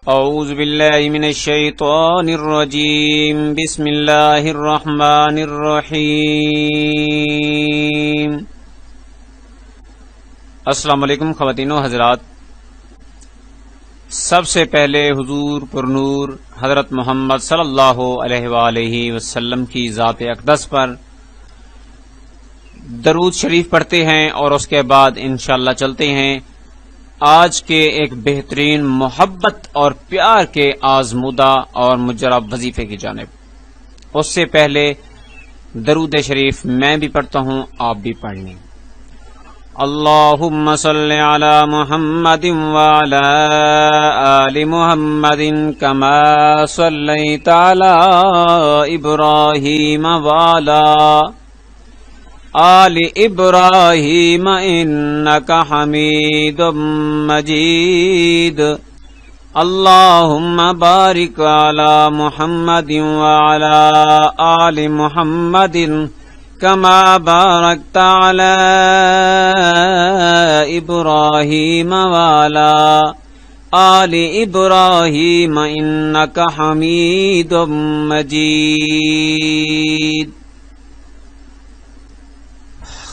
اعوذ باللہ من الشیطان الرجیم بسم اللہ الرحمن الرحیم۔ السلام علیکم خواتین و حضرات، سب سے پہلے حضور پرنور حضرت محمد صلی اللہ علیہ وآلہ وسلم کی ذات اقدس پر درود شریف پڑھتے ہیں اور اس کے بعد انشاءاللہ چلتے ہیں آج کے ایک بہترین محبت اور پیار کے آزمودہ اور مجرب وظیفے کی جانب۔ اس سے پہلے درود شریف میں بھی پڑھتا ہوں، آپ بھی پڑھ لیں۔ اللہم صلی علی محمد وعلی آل محمد کما صلیت علی ابراہیم وعلی آل ابراہیم انک حمید مجید۔ اللہم بارک علی محمد وعلی آل محمد کما بارکت علی ابراہیم وعلی آل ابراہیم انک حمید مجید۔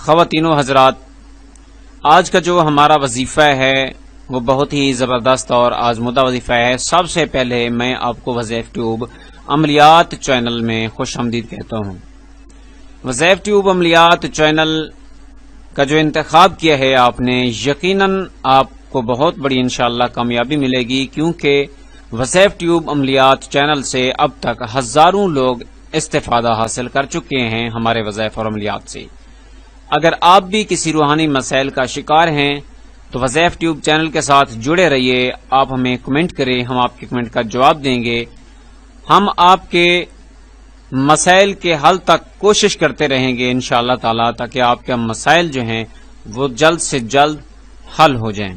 خواتین و حضرات، آج کا جو ہمارا وظیفہ ہے وہ بہت ہی زبردست اور آزمودہ وظیفہ ہے۔ سب سے پہلے میں آپ کو وظائف ٹیوب عملیات چینل میں خوش آمدید کہتا ہوں۔ وظائف ٹیوب عملیات چینل کا جو انتخاب کیا ہے آپ نے، یقیناً آپ کو بہت بڑی انشاءاللہ کامیابی ملے گی، کیونکہ وظائف ٹیوب عملیات چینل سے اب تک ہزاروں لوگ استفادہ حاصل کر چکے ہیں ہمارے وظائف اور عملیات سے۔ اگر آپ بھی کسی روحانی مسائل کا شکار ہیں تو وظائف ٹیوب چینل کے ساتھ جڑے رہیے، آپ ہمیں کمنٹ کریں، ہم آپ کے کمنٹ کا جواب دیں گے۔ ہم آپ کے مسائل کے حل تک کوشش کرتے رہیں گے انشاءاللہ تعالی، تاکہ آپ کے مسائل جو ہیں وہ جلد سے جلد حل ہو جائیں۔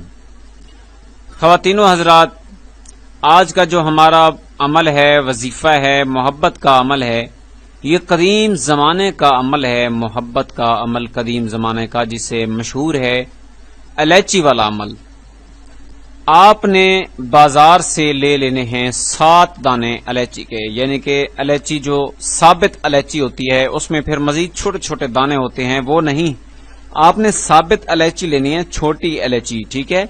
خواتین و حضرات، آج کا جو ہمارا عمل ہے، وظیفہ ہے، محبت کا عمل ہے، یہ قدیم زمانے کا عمل ہے، محبت کا عمل قدیم زمانے کا، جسے مشہور ہے الائچی والا عمل۔ آپ نے بازار سے لے لینے ہیں 7 دانے الائچی کے، یعنی کہ الائچی جو ثابت الائچی ہوتی ہے اس میں پھر مزید چھوٹے چھوٹے دانے ہوتے ہیں، وہ نہیں، آپ نے ثابت الائچی لینی ہے، چھوٹی الائچی، ٹھیک ہے۔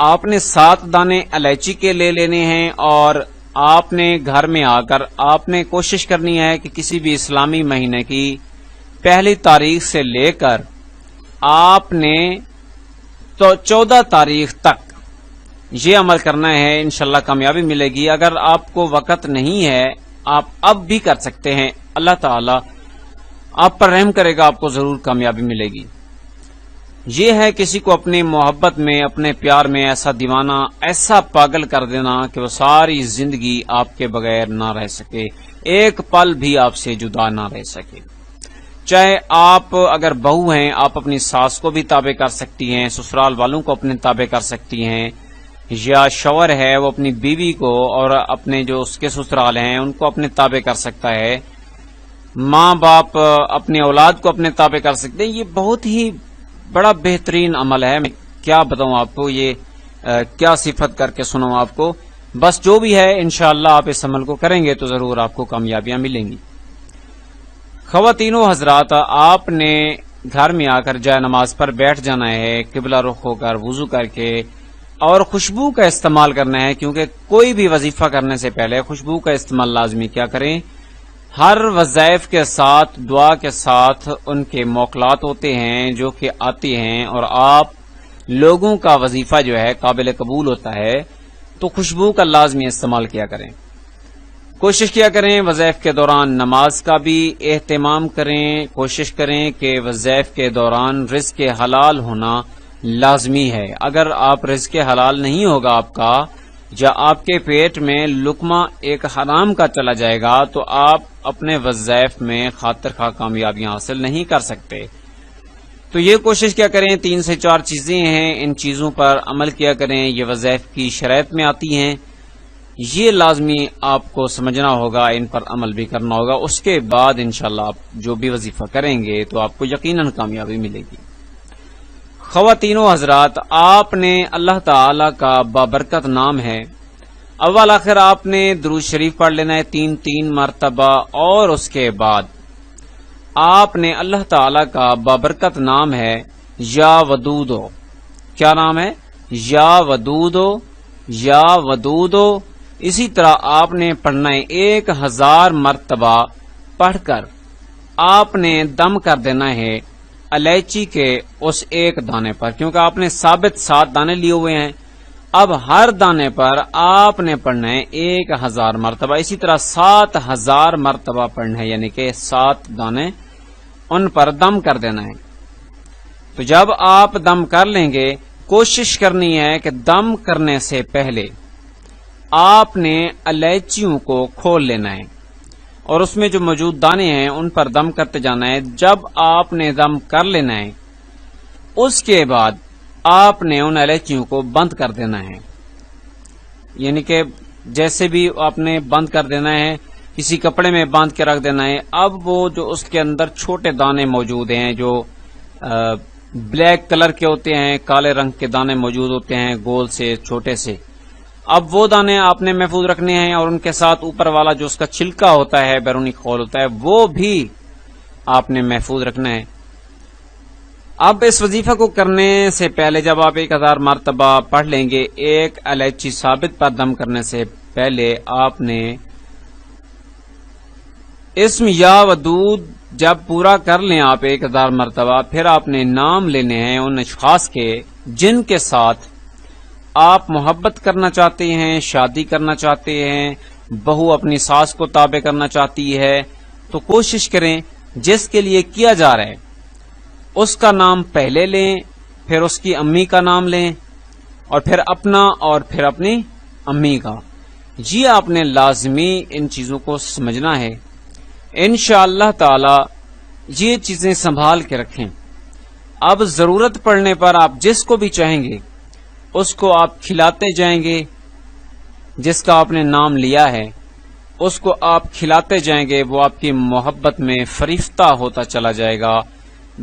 آپ نے 7 دانے الائچی کے لے لینے ہیں، اور آپ نے گھر میں آ کر آپ نے کوشش کرنی ہے کہ کسی بھی اسلامی مہینے کی پہلی تاریخ سے لے کر آپ نے تو 14 تاریخ تک یہ عمل کرنا ہے، انشاءاللہ کامیابی ملے گی۔ اگر آپ کو وقت نہیں ہے، آپ اب بھی کر سکتے ہیں، اللہ تعالی آپ پر رحم کرے گا، آپ کو ضرور کامیابی ملے گی۔ یہ ہے کسی کو اپنی محبت میں، اپنے پیار میں ایسا دیوانہ، ایسا پاگل کر دینا کہ وہ ساری زندگی آپ کے بغیر نہ رہ سکے، ایک پل بھی آپ سے جدا نہ رہ سکے۔ چاہے آپ اگر بہو ہیں، آپ اپنی ساس کو بھی تابع کر سکتی ہیں، سسرال والوں کو اپنے تابع کر سکتی ہیں، یا شوہر ہے وہ اپنی بیوی کو اور اپنے جو اس کے سسرال ہیں ان کو اپنے تابع کر سکتا ہے، ماں باپ اپنی اولاد کو اپنے تابع کر سکتے ہیں۔ یہ بہت ہی بڑا بہترین عمل ہے، میں کیا بتاؤں آپ کو، یہ کیا صفت کر کے سناؤں آپ کو، بس جو بھی ہے انشاءاللہ آپ اس عمل کو کریں گے تو ضرور آپ کو کامیابیاں ملیں گی۔ خواتین و حضرات، آپ نے گھر میں آ کر جائے نماز پر بیٹھ جانا ہے، قبلہ رخ ہو کر وضو کر کے، اور خوشبو کا استعمال کرنا ہے، کیونکہ کوئی بھی وظیفہ کرنے سے پہلے خوشبو کا استعمال لازمی کیا کریں۔ ہر وظائف کے ساتھ، دعا کے ساتھ ان کے موکلات ہوتے ہیں جو کہ آتے ہیں، اور آپ لوگوں کا وظیفہ جو ہے قابل قبول ہوتا ہے، تو خوشبو کا لازمی استعمال کیا کریں۔ کوشش کیا کریں وظائف کے دوران نماز کا بھی اہتمام کریں، کوشش کریں کہ وظائف کے دوران رزق حلال ہونا لازمی ہے۔ اگر آپ رزق حلال نہیں ہوگا آپ کا، یا آپ کے پیٹ میں لقمہ ایک حرام کا چلا جائے گا، تو آپ اپنے وظائف میں خاطر خواہ کامیابیاں حاصل نہیں کر سکتے۔ تو یہ کوشش کیا کریں، 3 سے 4 چیزیں ہیں، ان چیزوں پر عمل کیا کریں، یہ وظائف کی شرائط میں آتی ہیں، یہ لازمی آپ کو سمجھنا ہوگا، ان پر عمل بھی کرنا ہوگا۔ اس کے بعد انشاءاللہ آپ جو بھی وظیفہ کریں گے تو آپ کو یقیناً کامیابی ملے گی۔ خواتین و حضرات، آپ نے اللہ تعالی کا بابرکت نام ہے اول آخر آپ نے درود شریف پڑھ لینا ہے 3 مرتبہ، اور اس کے بعد آپ نے اللہ تعالی کا بابرکت نام ہے یا ودودو. کیا نام ہے؟ یا ودودو، یا ودودو. اسی طرح آپ نے پڑھنا ہے 1000 مرتبہ پڑھ کر آپ نے دم کر دینا ہے الائچی کے اس ایک دانے پر، کیونکہ آپ نے ثابت 7 دانے لیے ہوئے ہیں. اب ہر دانے پر آپ نے پڑھنا ہے 1000 مرتبہ. اسی طرح 7000 مرتبہ پڑھنا ہے، یعنی کہ 7 دانے ان پر دم کر دینا ہے. تو جب آپ دم کر لیں گے، کوشش کرنی ہے کہ دم کرنے سے پہلے آپ نے الائچیوں کو کھول لینا ہے اور اس میں جو موجود دانے ہیں ان پر دم کرتے جانا ہے. جب آپ نے دم کر لینا ہے، اس کے بعد آپ نے ان الائچیوں کو بند کر دینا ہے. یعنی کہ جیسے بھی آپ نے بند کر دینا ہے، کسی کپڑے میں باندھ کے رکھ دینا ہے. اب وہ جو اس کے اندر چھوٹے دانے موجود ہیں جو بلیک کلر کے ہوتے ہیں، کالے رنگ کے دانے موجود ہوتے ہیں گول سے چھوٹے سے، اب وہ دانے آپ نے محفوظ رکھنے ہیں، اور ان کے ساتھ اوپر والا جو اس کا چھلکا ہوتا ہے، بیرونی کھول ہوتا ہے، وہ بھی آپ نے محفوظ رکھنا ہے. اب اس وظیفہ کو کرنے سے پہلے جب آپ 1000 مرتبہ پڑھ لیں گے، ایک الائچی ثابت پر دم کرنے سے پہلے آپ نے اسم یا ودود جب پورا کر لیں آپ 1000 مرتبہ، پھر آپ نے نام لینے ہیں ان اشخاص کے جن کے ساتھ آپ محبت کرنا چاہتے ہیں، شادی کرنا چاہتے ہیں، بہو اپنی ساس کو تابع کرنا چاہتی ہے. تو کوشش کریں جس کے لیے کیا جا رہا ہے اس کا نام پہلے لیں، پھر اس کی امی کا نام لیں، اور پھر اپنا، اور پھر اپنی امی کا. یہ آپ نے لازمی ان چیزوں کو سمجھنا ہے. انشاءاللہ تعالی یہ چیزیں سنبھال کے رکھیں. اب ضرورت پڑنے پر آپ جس کو بھی چاہیں گے اس کو آپ کھلاتے جائیں گے، جس کا آپ نے نام لیا ہے اس کو آپ کھلاتے جائیں گے. وہ آپ کی محبت میں فریفتہ ہوتا چلا جائے گا،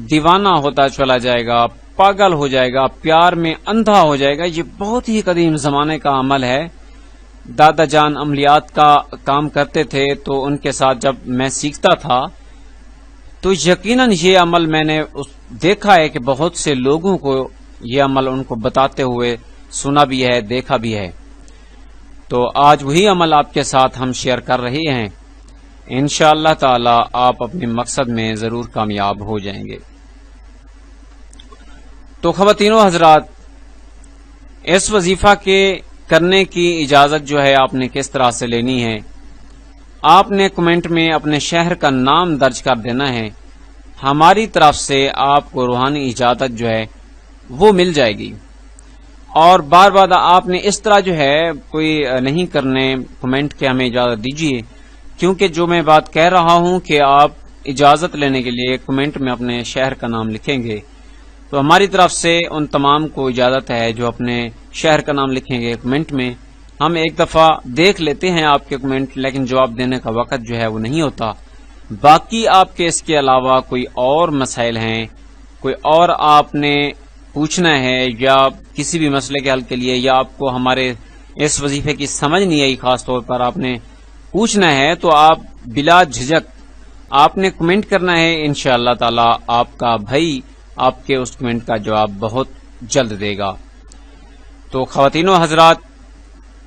دیوانہ ہوتا چلا جائے گا، پاگل ہو جائے گا، پیار میں اندھا ہو جائے گا. یہ بہت ہی قدیم زمانے کا عمل ہے. دادا جان عملیات کا کام کرتے تھے، تو ان کے ساتھ جب میں سیکھتا تھا تو یقیناً یہ عمل میں نے دیکھا ہے کہ بہت سے لوگوں کو یہ عمل ان کو بتاتے ہوئے سنا بھی ہے، دیکھا بھی ہے. تو آج وہی عمل آپ کے ساتھ ہم شیئر کر رہے ہیں. انشاءاللہ تعالی آپ اپنے مقصد میں ضرور کامیاب ہو جائیں گے. تو خواتین و حضرات، اس وظیفہ کے کرنے کی اجازت جو ہے آپ نے کس طرح سے لینی ہے؟ آپ نے کمنٹ میں اپنے شہر کا نام درج کر دینا ہے. ہماری طرف سے آپ کو روحانی اجازت جو ہے وہ مل جائے گی. اور بار بار آپ نے اس طرح جو ہے کوئی نہیں کرنے کمنٹ کے ہمیں اجازت دیجیے، کیونکہ جو میں بات کہہ رہا ہوں کہ آپ اجازت لینے کے لیے کمنٹ میں اپنے شہر کا نام لکھیں گے، تو ہماری طرف سے ان تمام کو اجازت ہے جو اپنے شہر کا نام لکھیں گے کمنٹ میں. ہم ایک دفعہ دیکھ لیتے ہیں آپ کے کمنٹ، لیکن جواب دینے کا وقت جو ہے وہ نہیں ہوتا. باقی آپ کے اس کے علاوہ کوئی اور مسائل ہیں، کوئی اور آپ نے پوچھنا ہے، یا کسی بھی مسئلے کے حل کے لیے، یا آپ کو ہمارے اس وظیفے کی سمجھ نہیں آئی خاص طور پر آپ نے پوچھنا ہے، تو آپ بلا جھجک آپ نے کمنٹ کرنا ہے. انشاءاللہ تعالی آپ کا بھائی آپ کے اس کمنٹ کا جواب بہت جلد دے گا. تو خواتین و حضرات،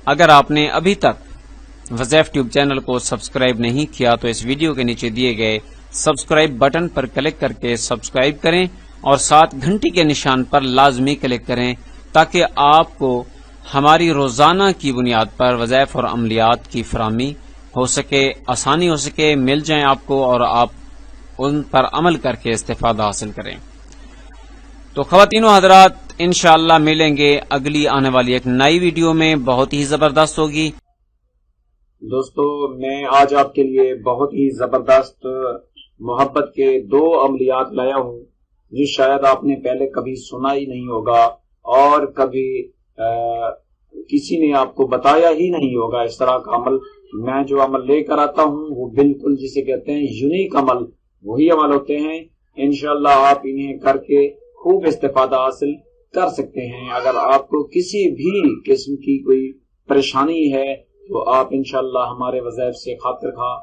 اگر آپ نے ابھی تک وظیف ٹیوب چینل کو سبسکرائب نہیں کیا تو اس ویڈیو کے نیچے دیے گئے سبسکرائب بٹن پر کلک کر کے سبسکرائب کریں، اور ساتھ گھنٹی کے نشان پر لازمی کلک کریں، تاکہ آپ کو ہماری روزانہ کی بنیاد پر وظائف اور عملیات کی فراہمی ہو سکے، آسانی ہو سکے، مل جائیں آپ کو، اور آپ ان پر عمل کر کے استفادہ حاصل کریں. تو خواتین و حضرات، انشاءاللہ ملیں گے اگلی آنے والی ایک نئی ویڈیو میں، بہت ہی زبردست ہوگی. دوستو، میں آج آپ کے لیے بہت ہی زبردست محبت کے 2 عملیات لایا ہوں جو شاید آپ نے پہلے کبھی سنا ہی نہیں ہوگا، اور کبھی کسی نے آپ کو بتایا ہی نہیں ہوگا. اس طرح کا عمل میں جو عمل لے کر آتا ہوں وہ بالکل جسے کہتے ہیں یونیک عمل، وہی عمل ہوتے ہیں. انشاءاللہ آپ انہیں کر کے خوب استفادہ حاصل کر سکتے ہیں. اگر آپ کو کسی بھی قسم کی کوئی پریشانی ہے تو آپ انشاءاللہ ہمارے وظائف سے خاطر خواہ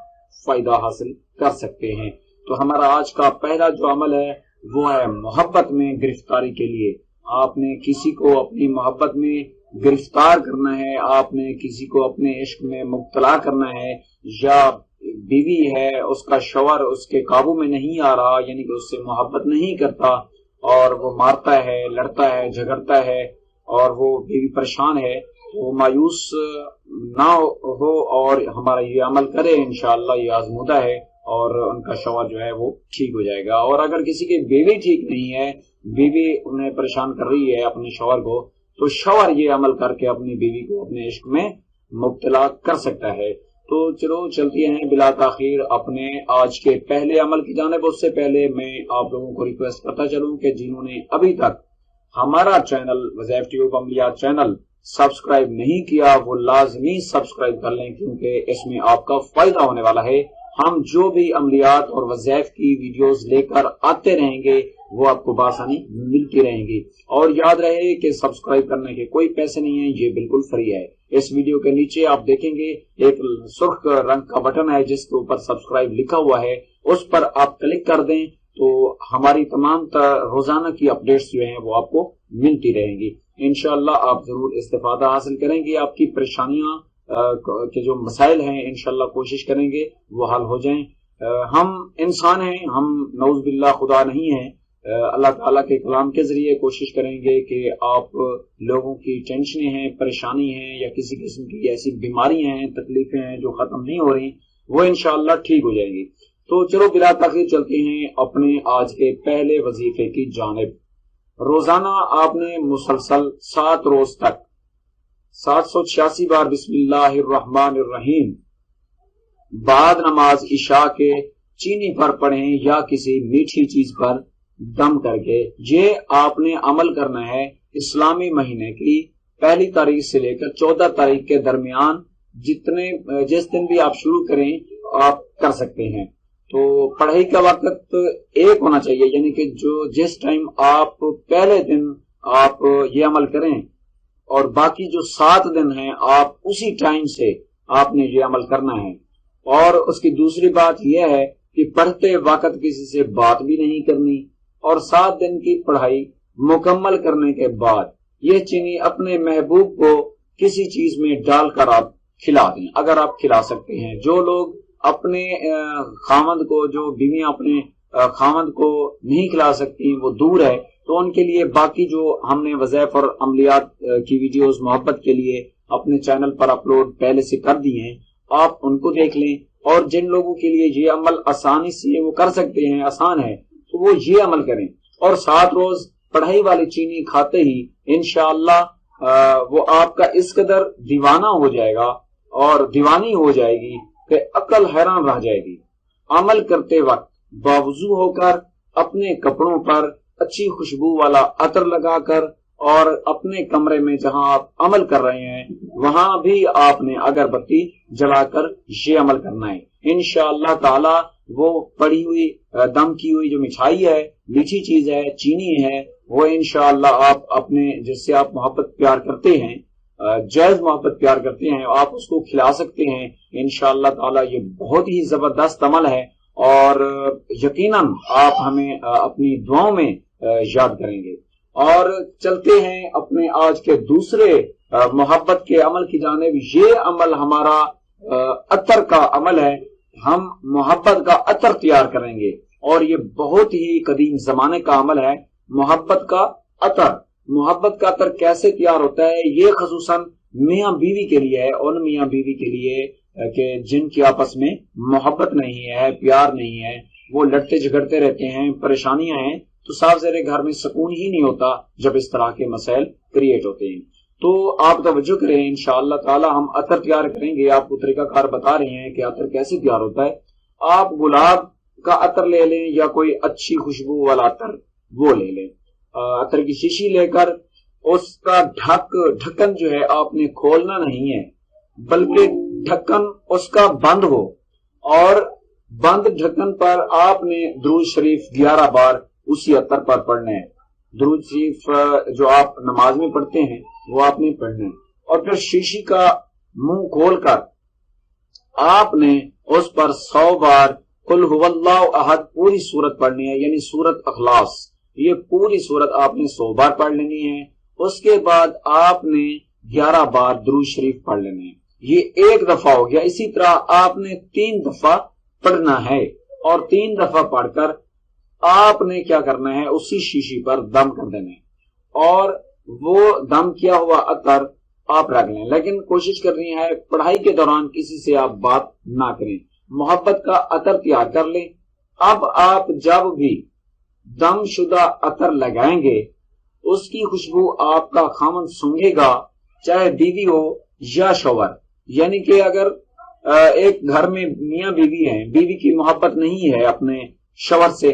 فائدہ حاصل کر سکتے ہیں۔ تو ہمارا آج کا پہلا جو عمل ہے وہ ہے محبت میں گرفتاری کے لیے۔ آپ نے کسی کو اپنی محبت میں گرفتار کرنا ہے، آپ نے کسی کو اپنے عشق میں مبتلا کرنا ہے، یا بیوی ہے اس کا شوہر اس کے قابو میں نہیں آ رہا، یعنی کہ اس سے محبت نہیں کرتا اور وہ مارتا ہے، لڑتا ہے، جھگڑتا ہے اور وہ بیوی پریشان ہے، وہ مایوس نہ ہو اور ہمارا یہ عمل کرے، انشاءاللہ یہ آزمودہ ہے اور ان کا شوہر جو ہے وہ ٹھیک ہو جائے گا۔ اور اگر کسی کی بیوی ٹھیک نہیں ہے، بیوی انہیں پریشان کر رہی ہے اپنے شوہر کو، تو شوہر یہ عمل کر کے اپنی بیوی کو اپنے عشق میں مبتلا کر سکتا ہے۔ تو چلو چلتے ہیں بلا تاخیر اپنے آج کے پہلے عمل کی جانب۔ اس سے پہلے میں آپ لوگوں کو ریکویسٹ کرتا چلوں کہ جنہوں نے ابھی تک ہمارا چینل وظائف ٹیوب عملیات چینل سبسکرائب نہیں کیا وہ لازمی سبسکرائب کر لیں، کیونکہ اس میں آپ کا فائدہ ہونے والا ہے۔ ہم جو بھی عملیات اور وظائف کی ویڈیوز لے کر آتے رہیں گے وہ آپ کو بآسانی ملتی رہیں گی۔ اور یاد رہے کہ سبسکرائب کرنے کے کوئی پیسے نہیں ہیں، یہ بالکل فری ہے۔ اس ویڈیو کے نیچے آپ دیکھیں گے ایک سرخ رنگ کا بٹن ہے جس کے اوپر سبسکرائب لکھا ہوا ہے، اس پر آپ کلک کر دیں تو ہماری تمام روزانہ کی اپڈیٹس جو ہیں وہ آپ کو ملتی رہیں گی۔ انشاءاللہ آپ ضرور استفادہ حاصل کریں گے، آپ کی پریشانیاں کے جو مسائل ہیں انشاءاللہ کوشش کریں گے وہ حل ہو جائیں۔ ہم انسان ہیں، ہم نعوذ باللہ خدا نہیں ہیں۔ اللہ تعالیٰ کے کلام کے ذریعے کوشش کریں گے کہ آپ لوگوں کی ٹینشنیں ہیں، پریشانی ہیں یا کسی قسم کی ایسی بیماریاں ہیں، تکلیفیں ہیں جو ختم نہیں ہو رہی، وہ انشاءاللہ ٹھیک ہو جائیں گی۔ تو چلو بلا تاخیر چلتے ہیں اپنے آج کے پہلے وظیفے کی جانب۔ روزانہ آپ نے مسلسل 7 روز تک 786 بار بسم اللہ الرحمن الرحیم بعد نماز عشاء کے چینی پر پڑھیں یا کسی میٹھی چیز پر دم کر کے۔ یہ آپ نے عمل کرنا ہے اسلامی مہینے کی پہلی تاریخ سے لے کر 14 تاریخ کے درمیان، جس دن بھی آپ شروع کریں آپ کر سکتے ہیں۔ تو پڑھائی کا وقت ایک ہونا چاہیے، یعنی کہ جس ٹائم آپ پہلے دن آپ یہ عمل کریں اور باقی جو 7 دن ہیں آپ اسی ٹائم سے آپ نے یہ عمل کرنا ہے۔ اور اس کی دوسری بات یہ ہے کہ پڑھتے وقت کسی سے بات بھی نہیں کرنی، اور 7 دن کی پڑھائی مکمل کرنے کے بعد یہ چینی اپنے محبوب کو کسی چیز میں ڈال کر آپ کھلا دیں، اگر آپ کھلا سکتے ہیں۔ جو لوگ اپنے خامند کو، جو بیویاں اپنے خامند کو نہیں کھلا سکتی وہ دور ہے، تو ان کے لیے باقی جو ہم نے وظائف اور عملیات کی ویڈیوز محبت کے لیے اپنے چینل پر اپلوڈ پہلے سے کر دی ہیں، آپ ان کو دیکھ لیں۔ اور جن لوگوں کے لیے یہ عمل آسانی سے وہ کر سکتے ہیں، آسان ہے، تو وہ یہ عمل کریں اور 7 روز پڑھائی والی چینی کھاتے ہی انشاءاللہ وہ آپ کا اس قدر دیوانہ ہو جائے گا اور دیوانی ہو جائے گی کہ عقل حیران رہ جائے گی۔ عمل کرتے وقت باوضو ہو کر اپنے کپڑوں پر اچھی خوشبو والا عطر لگا کر، اور اپنے کمرے میں جہاں آپ عمل کر رہے ہیں وہاں بھی آپ نے اگربتی جلا کر یہ عمل کرنا ہے۔ انشاءاللہ تعالی وہ پڑی ہوئی دم کی ہوئی جو مٹھائی ہے، میٹھی چیز ہے، چینی ہے، وہ انشاءاللہ آپ اپنے جس سے آپ محبت پیار کرتے ہیں، جائز محبت پیار کرتے ہیں، آپ اس کو کھلا سکتے ہیں۔ انشاءاللہ تعالی یہ بہت ہی زبردست عمل ہے اور یقیناً آپ ہمیں اپنی دعاؤں میں یاد کریں گے۔ اور چلتے ہیں اپنے آج کے دوسرے محبت کے عمل کی جانب۔ یہ عمل ہمارا عطر کا عمل ہے، ہم محبت کا عطر تیار کریں گے، اور یہ بہت ہی قدیم زمانے کا عمل ہے۔ محبت کا عطر، محبت کا عطر کیسے تیار ہوتا ہے؟ یہ خصوصاً میاں بیوی کے لیے ہے، ان میاں بیوی کے لیے کہ جن کی آپس میں محبت نہیں ہے، پیار نہیں ہے، وہ لڑتے جھگڑتے رہتے ہیں، پریشانیاں ہیں، تو صاف ظاہر گھر میں سکون ہی نہیں ہوتا جب اس طرح کے مسائل کریٹ ہوتے ہیں۔ تو آپ توجہ کریں، انشاءاللہ تعالی ہم عطر تیار کریں گے، آپ کو طریقہ کار بتا رہے ہیں کہ عطر کیسے تیار ہوتا ہے۔ آپ گلاب کا عطر لے لیں یا کوئی اچھی خوشبو والا عطر وہ لے لیں، عطر کی شیشی لے کر اس کا ڈھکن جو ہے آپ نے کھولنا نہیں ہے، بلکہ ڈھکن اس کا بند ہو، اور بند ڈھکن پر آپ نے درود شریف 11 بار اسی عطر پر پڑھنا ہے۔ درود شریف جو آپ نماز میں پڑھتے ہیں وہ آپ نے پڑھنا ہے، اور پھر شیشی کا منہ کھول کر آپ نے اس پر 100 بار قل هو اللہ احد پوری سورت پڑھنی ہے، یعنی سورت اخلاص، یہ پوری سورت آپ نے 100 بار پڑھ لینی ہے۔ اس کے بعد آپ نے 11 بار درود شریف پڑھ لینا ہے، یہ ایک دفعہ ہو گیا۔ اسی طرح آپ نے 3 دفعہ پڑھنا ہے، اور 3 دفعہ پڑھ کر آپ نے کیا کرنا ہے، اسی شیشی پر دم کر دینا ہے، اور وہ دم کیا ہوا عطر آپ رکھ لیں، لیکن کوشش کرنی ہے پڑھائی کے دوران کسی سے آپ بات نہ کریں، محبت کا عطر تیار کر لیں۔ اب آپ جب بھی دم شدہ عطر لگائیں گے، اس کی خوشبو آپ کا خاوند سونگھے گا، چاہے بیوی ہو یا شوہر، یعنی کہ اگر ایک گھر میں میاں بیوی ہیں، بیوی کی محبت نہیں ہے اپنے شوہر سے،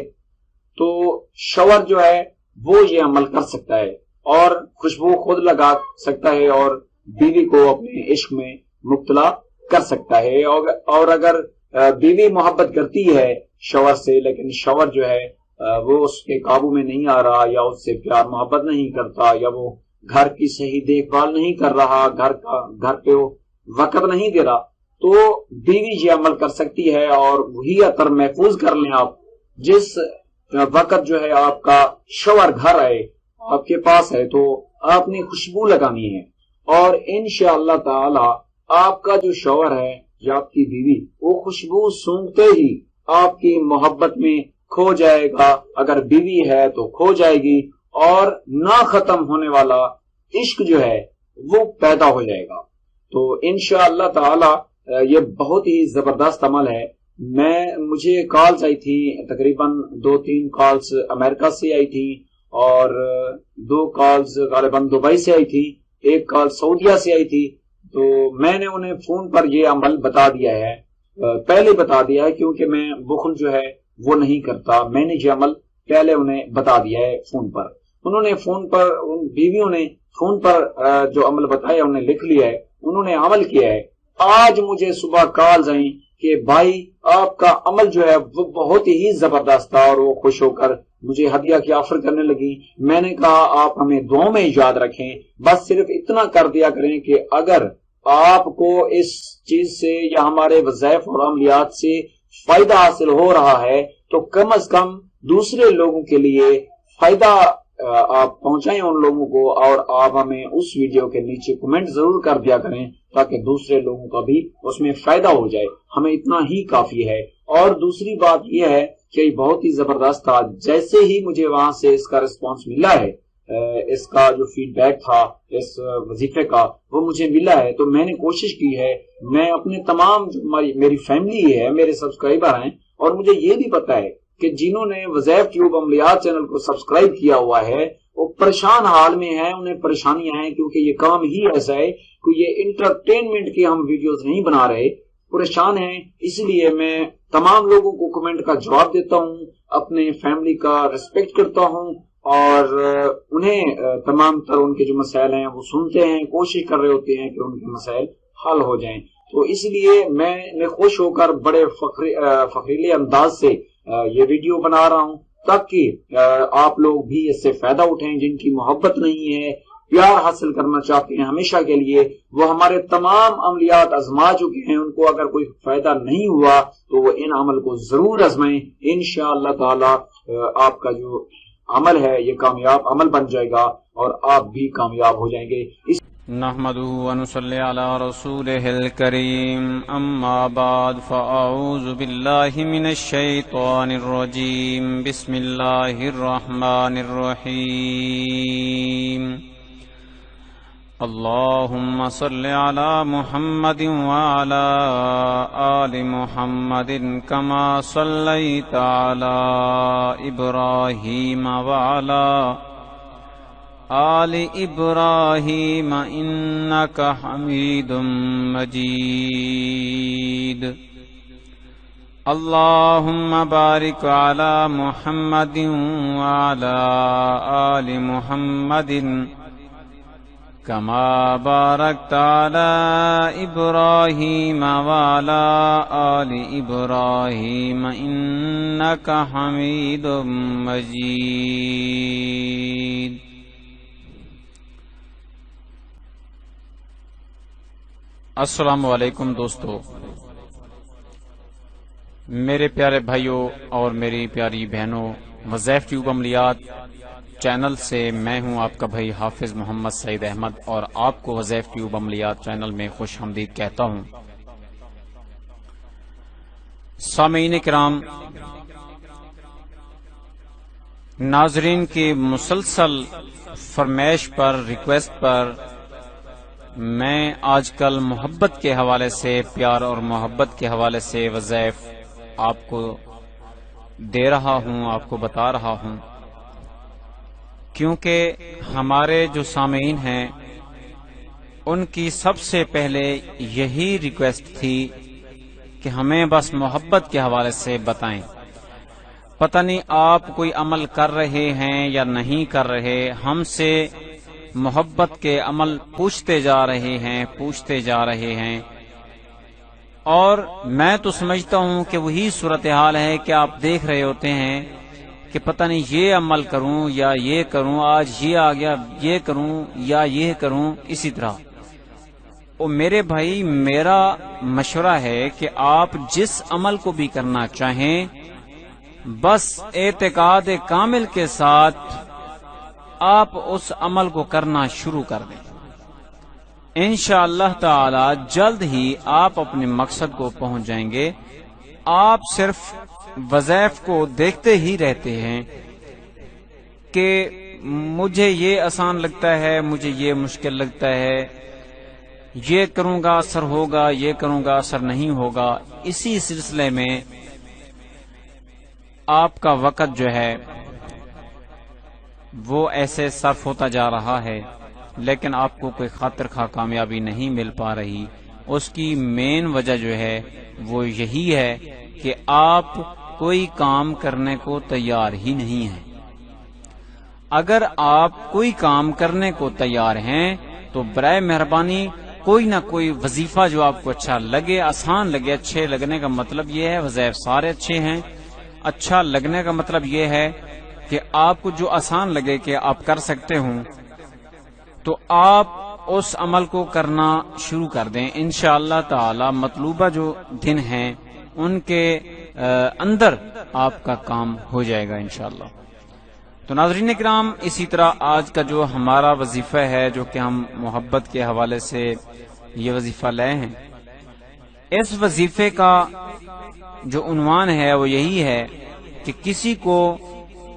تو شوہر جو ہے وہ یہ عمل کر سکتا ہے اور خوشبو خود لگا سکتا ہے اور بیوی کو اپنے عشق میں مبتلا کر سکتا ہے۔ اور اگر بیوی محبت کرتی ہے شوہر سے، لیکن شوہر جو ہے وہ اس کے قابو میں نہیں آ رہا، یا اس سے پیار محبت نہیں کرتا، یا وہ گھر کی صحیح دیکھ بھال نہیں کر رہا، گھر پہ وہ وقت نہیں دے رہا، تو بیوی یہ عمل کر سکتی ہے، اور وہی عطر محفوظ کر لیں آپ جس وقت جو ہے آپ کا شوہر گھر آئے، آپ کے پاس ہے، تو آپ نے خوشبو لگانی ہے، اور انشاءاللہ تعالی آپ کا جو شوہر ہے یا آپ کی بیوی، وہ خوشبو سونگتے ہی آپ کی محبت میں کھو جائے گا، اگر بیوی ہے تو کھو جائے گی، اور نہ ختم ہونے والا عشق جو ہے وہ پیدا ہو جائے گا۔ تو انشاءاللہ تعالی یہ بہت ہی زبردست عمل ہے۔ مجھے کالز آئی تھی، تقریباً 2-3 کالز امریکہ سے آئی تھی، اور 2 کالز غالباً دبئی سے آئی تھی، 1 کال سعودیہ سے آئی تھی۔ تو میں نے انہیں فون پر یہ عمل بتا دیا ہے، پہلے بتا دیا ہے، کیونکہ میں بخل جو ہے وہ نہیں کرتا، میں نے یہ عمل پہلے انہیں بتا دیا ہے فون پر۔ انہوں نے فون پر، بیویوں نے فون پر جو عمل بتایا انہیں لکھ لیا ہے، انہوں نے عمل کیا ہے۔ آج مجھے صبح کالز آئیں کہ بھائی آپ کا عمل جو ہے وہ بہت ہی زبردست تھا، اور وہ خوش ہو کر مجھے ہدیہ کی آفر کرنے لگی۔ میں نے کہا آپ ہمیں دعاؤں میں یاد رکھیں، بس صرف اتنا کر دیا کریں کہ اگر آپ کو اس چیز سے یا ہمارے وظائف اور عملیات سے فائدہ حاصل ہو رہا ہے تو کم از کم دوسرے لوگوں کے لیے فائدہ آپ پہنچائیں ان لوگوں کو، اور آپ ہمیں اس ویڈیو کے نیچے کمنٹ ضرور کر دیا کریں تاکہ دوسرے لوگوں کا بھی اس میں فائدہ ہو جائے، ہمیں اتنا ہی کافی ہے۔ اور دوسری بات یہ ہے کہ یہ بہت ہی زبردست تھا، جیسے ہی مجھے وہاں سے اس کا رسپانس ملا ہے، اس کا جو فیڈ بیک تھا اس وظیفے کا وہ مجھے ملا ہے، تو میں نے کوشش کی ہے، میں اپنے تمام جو میری فیملی ہے، میرے سبسکرائبر ہیں، اور مجھے یہ بھی پتا ہے کہ جنہوں نے وظائف ٹیوب عملیات چینل کو سبسکرائب کیا ہوا ہے وہ پریشان حال میں ہیں، انہیں پریشانیاں ہیں، کیونکہ یہ کام ہی ایسا ہے کہ یہ انٹرٹینمنٹ کی ہم ویڈیوز نہیں بنا رہے، پریشان ہیں۔ اس لیے میں تمام لوگوں کو کمنٹ کا جواب دیتا ہوں، اپنے فیملی کا ریسپیکٹ کرتا ہوں، اور انہیں تمام تر ان کے جو مسائل ہیں وہ سنتے ہیں، کوشش کر رہے ہوتے ہیں کہ ان کے مسائل حل ہو جائیں۔ تو اس لیے میں خوش ہو کر بڑے فخریلے انداز سے یہ ویڈیو بنا رہا ہوں، تاکہ آپ لوگ بھی اس سے فائدہ اٹھیں، جن کی محبت نہیں ہے، پیار حاصل کرنا چاہتے ہیں ہمیشہ کے لیے، وہ ہمارے تمام عملیات آزما چکے ہیں، ان کو اگر کوئی فائدہ نہیں ہوا تو وہ ان عمل کو ضرور آزمائیں، انشاءاللہ تعالی آپ کا جو عمل ہے یہ کامیاب عمل بن جائے گا، اور آپ بھی کامیاب ہو جائیں گے۔ نحمده ونصلي على رسوله الكريم، اما بعد فاعوذ بالله من الشيطان الرجيم، بسم الله الرحمن الرحيم، اللهم صل على محمد وعلى آل محمد كما صليت على إبراهيم وعلى آل إبراهيم إنك حميد مجيد، اللهم بارك على محمد وعلى آل محمد كما باركت على إبراهيم وعلى آل إبراهيم إنك حميد مجيد۔ السلام علیکم دوستو، میرے پیارے بھائیوں اور میری پیاری بہنوں، وظائف ٹیوب عملیات چینل سے میں ہوں آپ کا بھائی حافظ محمد سعید احمد، اور آپ کو وظائف ٹیوب عملیات چینل میں خوش آمدید کہتا ہوں۔ سامعین کرام، ناظرین کی مسلسل فرمائش پر، ریکویسٹ پر میں آج کل محبت کے حوالے سے، پیار اور محبت کے حوالے سے وظائف آپ کو دے رہا ہوں، آپ کو بتا رہا ہوں، کیونکہ ہمارے جو سامعین ہیں ان کی سب سے پہلے یہی ریکویسٹ تھی کہ ہمیں بس محبت کے حوالے سے بتائیں۔ پتہ نہیں آپ کوئی عمل کر رہے ہیں یا نہیں کر رہے، ہم سے محبت کے عمل پوچھتے جا رہے ہیں، اور میں تو سمجھتا ہوں کہ وہی صورتحال ہے کہ آپ دیکھ رہے ہوتے ہیں کہ پتہ نہیں یہ عمل کروں یا یہ کروں، آج یہ آ گیا، یہ کروں یا یہ کروں، اسی طرح۔ اور میرے بھائی، میرا مشورہ ہے کہ آپ جس عمل کو بھی کرنا چاہیں، بس اعتقاد کامل کے ساتھ آپ اس عمل کو کرنا شروع کر دیں۔ انشاءاللہ تعالی جلد ہی آپ اپنے مقصد کو پہنچ جائیں گے۔ آپ صرف وظائف کو دیکھتے ہی رہتے ہیں کہ مجھے یہ آسان لگتا ہے، مجھے یہ مشکل لگتا ہے، یہ کروں گا اثر ہوگا، یہ کروں گا اثر نہیں ہوگا۔ اسی سلسلے میں آپ کا وقت جو ہے وہ ایسے صرف ہوتا جا رہا ہے، لیکن آپ کو کوئی خاطر خواہ کامیابی نہیں مل پا رہی۔ اس کی مین وجہ جو ہے وہ یہی ہے کہ آپ کوئی کام کرنے کو تیار ہی نہیں ہیں۔ اگر آپ کوئی کام کرنے کو تیار ہیں تو برائے مہربانی کوئی نہ کوئی وظیفہ جو آپ کو اچھا لگے، آسان لگے۔ اچھے لگنے کا مطلب یہ ہے، وظائف سارے اچھے ہیں، اچھا لگنے کا مطلب یہ ہے کہ آپ کو جو آسان لگے کہ آپ کر سکتے ہوں، تو آپ اس عمل کو کرنا شروع کر دیں۔ انشاءاللہ تعالی مطلوبہ جو دن ہیں ان کے اندر آپ کا کام ہو جائے گا انشاءاللہ۔ تو ناظرین کرام، اسی طرح آج کا جو ہمارا وظیفہ ہے، جو کہ ہم محبت کے حوالے سے یہ وظیفہ لائے ہیں، اس وظیفے کا جو عنوان ہے وہ یہی ہے کہ کسی کو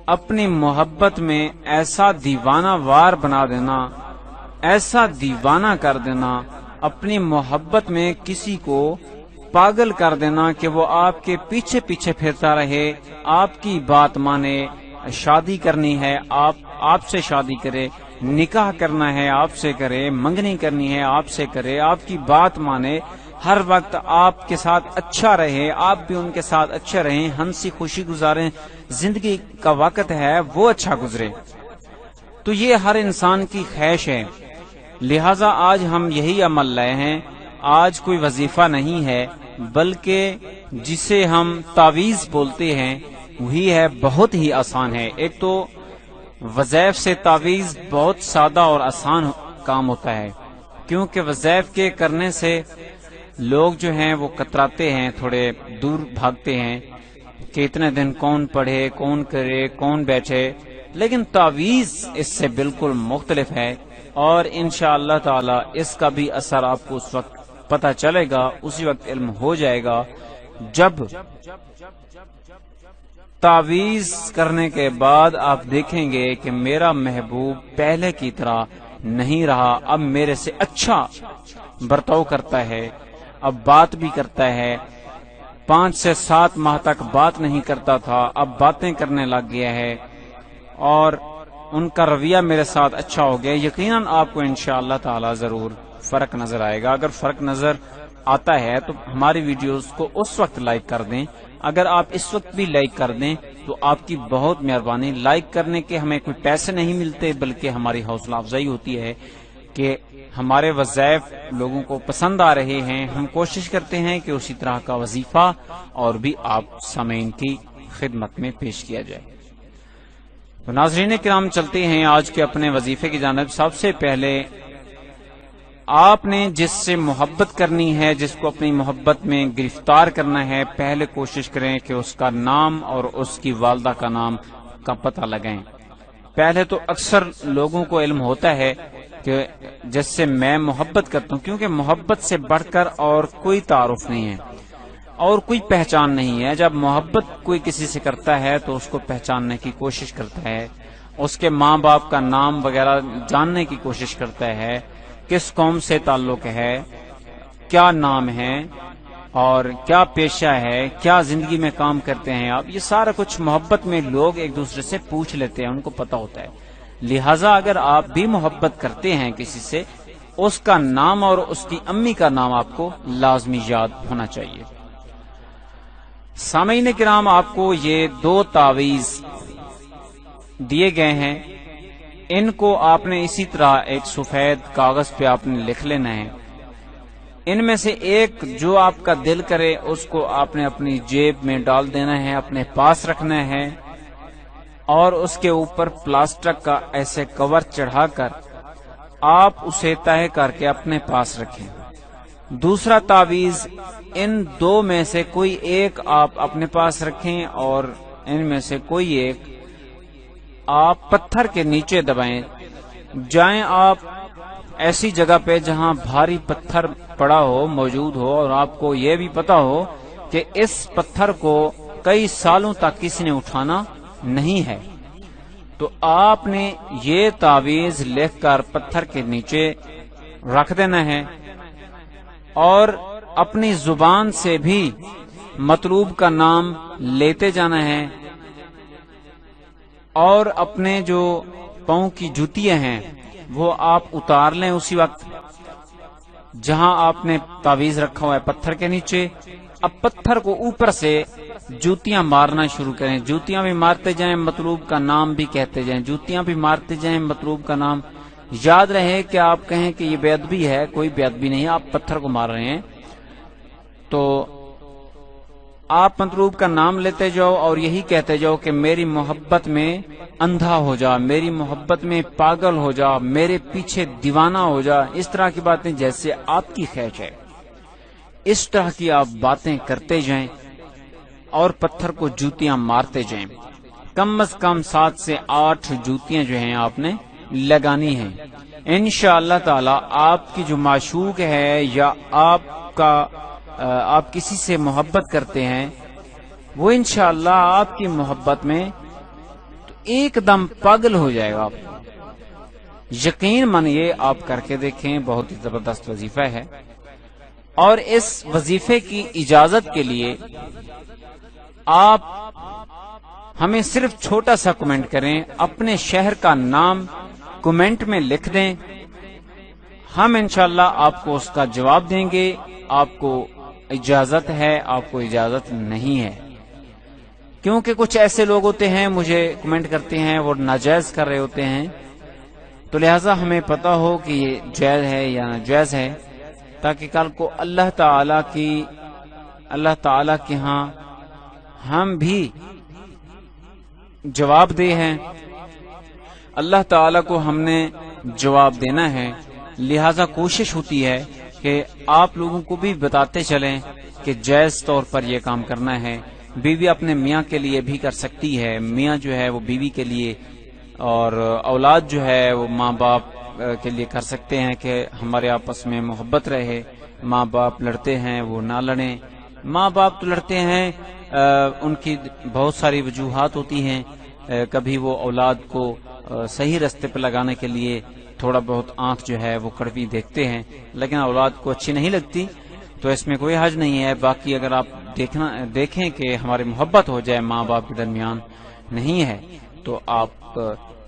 اپنی محبت میں ایسا دیوانہ وار بنا دینا، ایسا دیوانہ کر دینا، اپنی محبت میں کسی کو پاگل کر دینا کہ وہ آپ کے پیچھے پیچھے پھرتا رہے، آپ کی بات مانے، شادی کرنی ہے آپ سے شادی کرے، نکاح کرنا ہے آپ سے کرے، منگنی کرنی ہے آپ سے کرے، آپ کی بات مانے، ہر وقت آپ کے ساتھ اچھا رہے، آپ بھی ان کے ساتھ اچھے رہیں، ہنسی خوشی گزاریں، زندگی کا وقت ہے وہ اچھا گزرے۔ تو یہ ہر انسان کی خواہش ہے، لہذا آج ہم یہی عمل لائے ہیں۔ آج کوئی وظیفہ نہیں ہے، بلکہ جسے ہم تعویذ بولتے ہیں وہی ہے، بہت ہی آسان ہے۔ ایک تو وظائف سے تعویذ بہت سادہ اور آسان کام ہوتا ہے، کیونکہ وظائف کے کرنے سے لوگ جو ہیں وہ کتراتے ہیں، تھوڑے دور بھاگتے ہیں کہ اتنے دن کون پڑھے، کون کرے، کون بیٹھے، لیکن تعویذ اس سے بالکل مختلف ہے، اور انشاءاللہ تعالی اس کا بھی اثر آپ کو اس وقت پتہ چلے گا، اسی وقت علم ہو جائے گا جب تعویذ کرنے کے بعد آپ دیکھیں گے کہ میرا محبوب پہلے کی طرح نہیں رہا، اب میرے سے اچھا برتاؤ کرتا ہے، اب بات بھی کرتا ہے۔ 5 سے 7 ماہ تک بات نہیں کرتا تھا، اب باتیں کرنے لگ گیا ہے، اور ان کا رویہ میرے ساتھ اچھا ہو گیا۔ یقیناً آپ کو انشاءاللہ تعالی ضرور فرق نظر آئے گا۔ اگر فرق نظر آتا ہے تو ہماری ویڈیوز کو اس وقت لائک کر دیں، اگر آپ اس وقت بھی لائک کر دیں تو آپ کی بہت مہربانی۔ لائک کرنے کے ہمیں کوئی پیسے نہیں ملتے، بلکہ ہماری حوصلہ افزائی ہوتی ہے کہ ہمارے وظائف لوگوں کو پسند آ رہے ہیں۔ ہم کوشش کرتے ہیں کہ اسی طرح کا وظیفہ اور بھی آپ سامعین کی خدمت میں پیش کیا جائے۔ تو ناظرین کرام، چلتے ہیں آج کے اپنے وظیفے کی جانب۔ سب سے پہلے آپ نے جس سے محبت کرنی ہے، جس کو اپنی محبت میں گرفتار کرنا ہے، پہلے کوشش کریں کہ اس کا نام اور اس کی والدہ کا نام کا پتہ لگائیں۔ پہلے تو اکثر لوگوں کو علم ہوتا ہے کہ جس سے میں محبت کرتا ہوں، کیونکہ محبت سے بڑھ کر اور کوئی تعارف نہیں ہے اور کوئی پہچان نہیں ہے۔ جب محبت کوئی کسی سے کرتا ہے تو اس کو پہچاننے کی کوشش کرتا ہے، اس کے ماں باپ کا نام وغیرہ جاننے کی کوشش کرتا ہے، کس قوم سے تعلق ہے، کیا نام ہے اور کیا پیشہ ہے، کیا زندگی میں کام کرتے ہیں آپ، یہ سارا کچھ محبت میں لوگ ایک دوسرے سے پوچھ لیتے ہیں، ان کو پتا ہوتا ہے۔ لہٰذا اگر آپ بھی محبت کرتے ہیں کسی سے، اس کا نام اور اس کی امی کا نام آپ کو لازمی یاد ہونا چاہیے۔ سامعین کرام، آپ کو یہ 2 تعویذ دیے گئے ہیں، ان کو آپ نے اسی طرح ایک سفید کاغذ پہ آپ نے لکھ لینا ہے۔ ان میں سے ایک جو آپ کا دل کرے اس کو آپ نے اپنی جیب میں ڈال دینا ہے، اپنے پاس رکھنا ہے اور اس کے اوپر پلاسٹک کا ایسے کور چڑھا کر آپ اسے طے کر کے اپنے پاس رکھیں۔ دوسرا تعویذ، ان 2 میں سے کوئی ایک آپ اپنے پاس رکھیں اور ان میں سے کوئی ایک آپ پتھر کے نیچے دبائیں۔ جائیں آپ ایسی جگہ پہ جہاں بھاری پتھر پڑا ہو، موجود ہو، اور آپ کو یہ بھی پتا ہو کہ اس پتھر کو کئی سالوں تک کسی نے اٹھانا نہیں ہے، تو آپ نے یہ تعویذ لکھ کر پتھر کے نیچے رکھ دینا ہے اور اپنی زبان سے بھی مطلوب کا نام لیتے جانا ہے، اور اپنے جو پاؤں کی جوتیاں ہیں وہ آپ اتار لیں اسی وقت جہاں آپ نے تعویذ رکھا ہوا ہے پتھر کے نیچے۔ اب پتھر کو اوپر سے جوتیاں مارنا شروع کریں، جوتیاں بھی مارتے جائیں، مطلوب کا نام بھی کہتے جائیں، جوتیاں بھی مارتے جائیں، مطلوب کا نام۔ یاد رہے کہ آپ کہیں کہ یہ بے ادبی ہے، کوئی بے ادبی نہیں، آپ پتھر کو مار رہے ہیں، تو آپ مطلوب کا نام لیتے جاؤ اور یہی کہتے جاؤ کہ میری محبت میں اندھا ہو جا، میری محبت میں پاگل ہو جا، میرے پیچھے دیوانہ ہو جا۔ اس طرح کی باتیں جیسے آپ کی خواہش ہے اس طرح کی آپ باتیں کرتے جائیں اور پتھر کو جوتیاں مارتے جائیں۔ کم از کم 7 سے 8 جوتیاں جو ہیں آپ نے لگانی ہیں۔ انشاءاللہ تعالی آپ کی جو معشوق ہے یا آپ کسی سے محبت کرتے ہیں، وہ انشاءاللہ آپ کی محبت میں ایک دم پاگل ہو جائے گا۔ یقین مانیے، آپ کر کے دیکھیں، بہت ہی زبردست وظیفہ ہے۔ اور اس وظیفے کی اجازت کے لیے آپ ہمیں صرف چھوٹا سا کمنٹ کریں، اپنے شہر کا نام کمنٹ میں لکھ دیں، ہم انشاءاللہ آپ کو اس کا جواب دیں گے۔ آپ کو اجازت ہے، آپ کو اجازت نہیں ہے، کیونکہ کچھ ایسے لوگ ہوتے ہیں مجھے کمنٹ کرتے ہیں، وہ ناجائز کر رہے ہوتے ہیں، تو لہٰذا ہمیں پتا ہو کہ یہ جائز ہے یا ناجائز ہے، تاکہ کل کو اللہ تعالی کے ہاں ہم بھی جواب دے ہیں، اللہ تعالی کو ہم نے جواب دینا ہے۔ لہذا کوشش ہوتی ہے کہ آپ لوگوں کو بھی بتاتے چلیں کہ جائز طور پر یہ کام کرنا ہے۔ بیوی اپنے میاں کے لیے بھی کر سکتی ہے، میاں جو ہے وہ بیوی کے لیے، اور اولاد جو ہے وہ ماں باپ کے لیے کر سکتے ہیں کہ ہمارے آپس میں محبت رہے۔ ماں باپ لڑتے ہیں وہ نہ لڑیں، ماں باپ تو لڑتے ہیں، ان کی بہت ساری وجوہات ہوتی ہیں، کبھی وہ اولاد کو صحیح رستے پہ لگانے کے لیے تھوڑا بہت آنکھ جو ہے وہ کڑوی دیکھتے ہیں، لیکن اولاد کو اچھی نہیں لگتی، تو اس میں کوئی حرج نہیں ہے۔ باقی اگر آپ دیکھیں کہ ہماری محبت ہو جائے ماں باپ کے درمیان نہیں ہے، تو آپ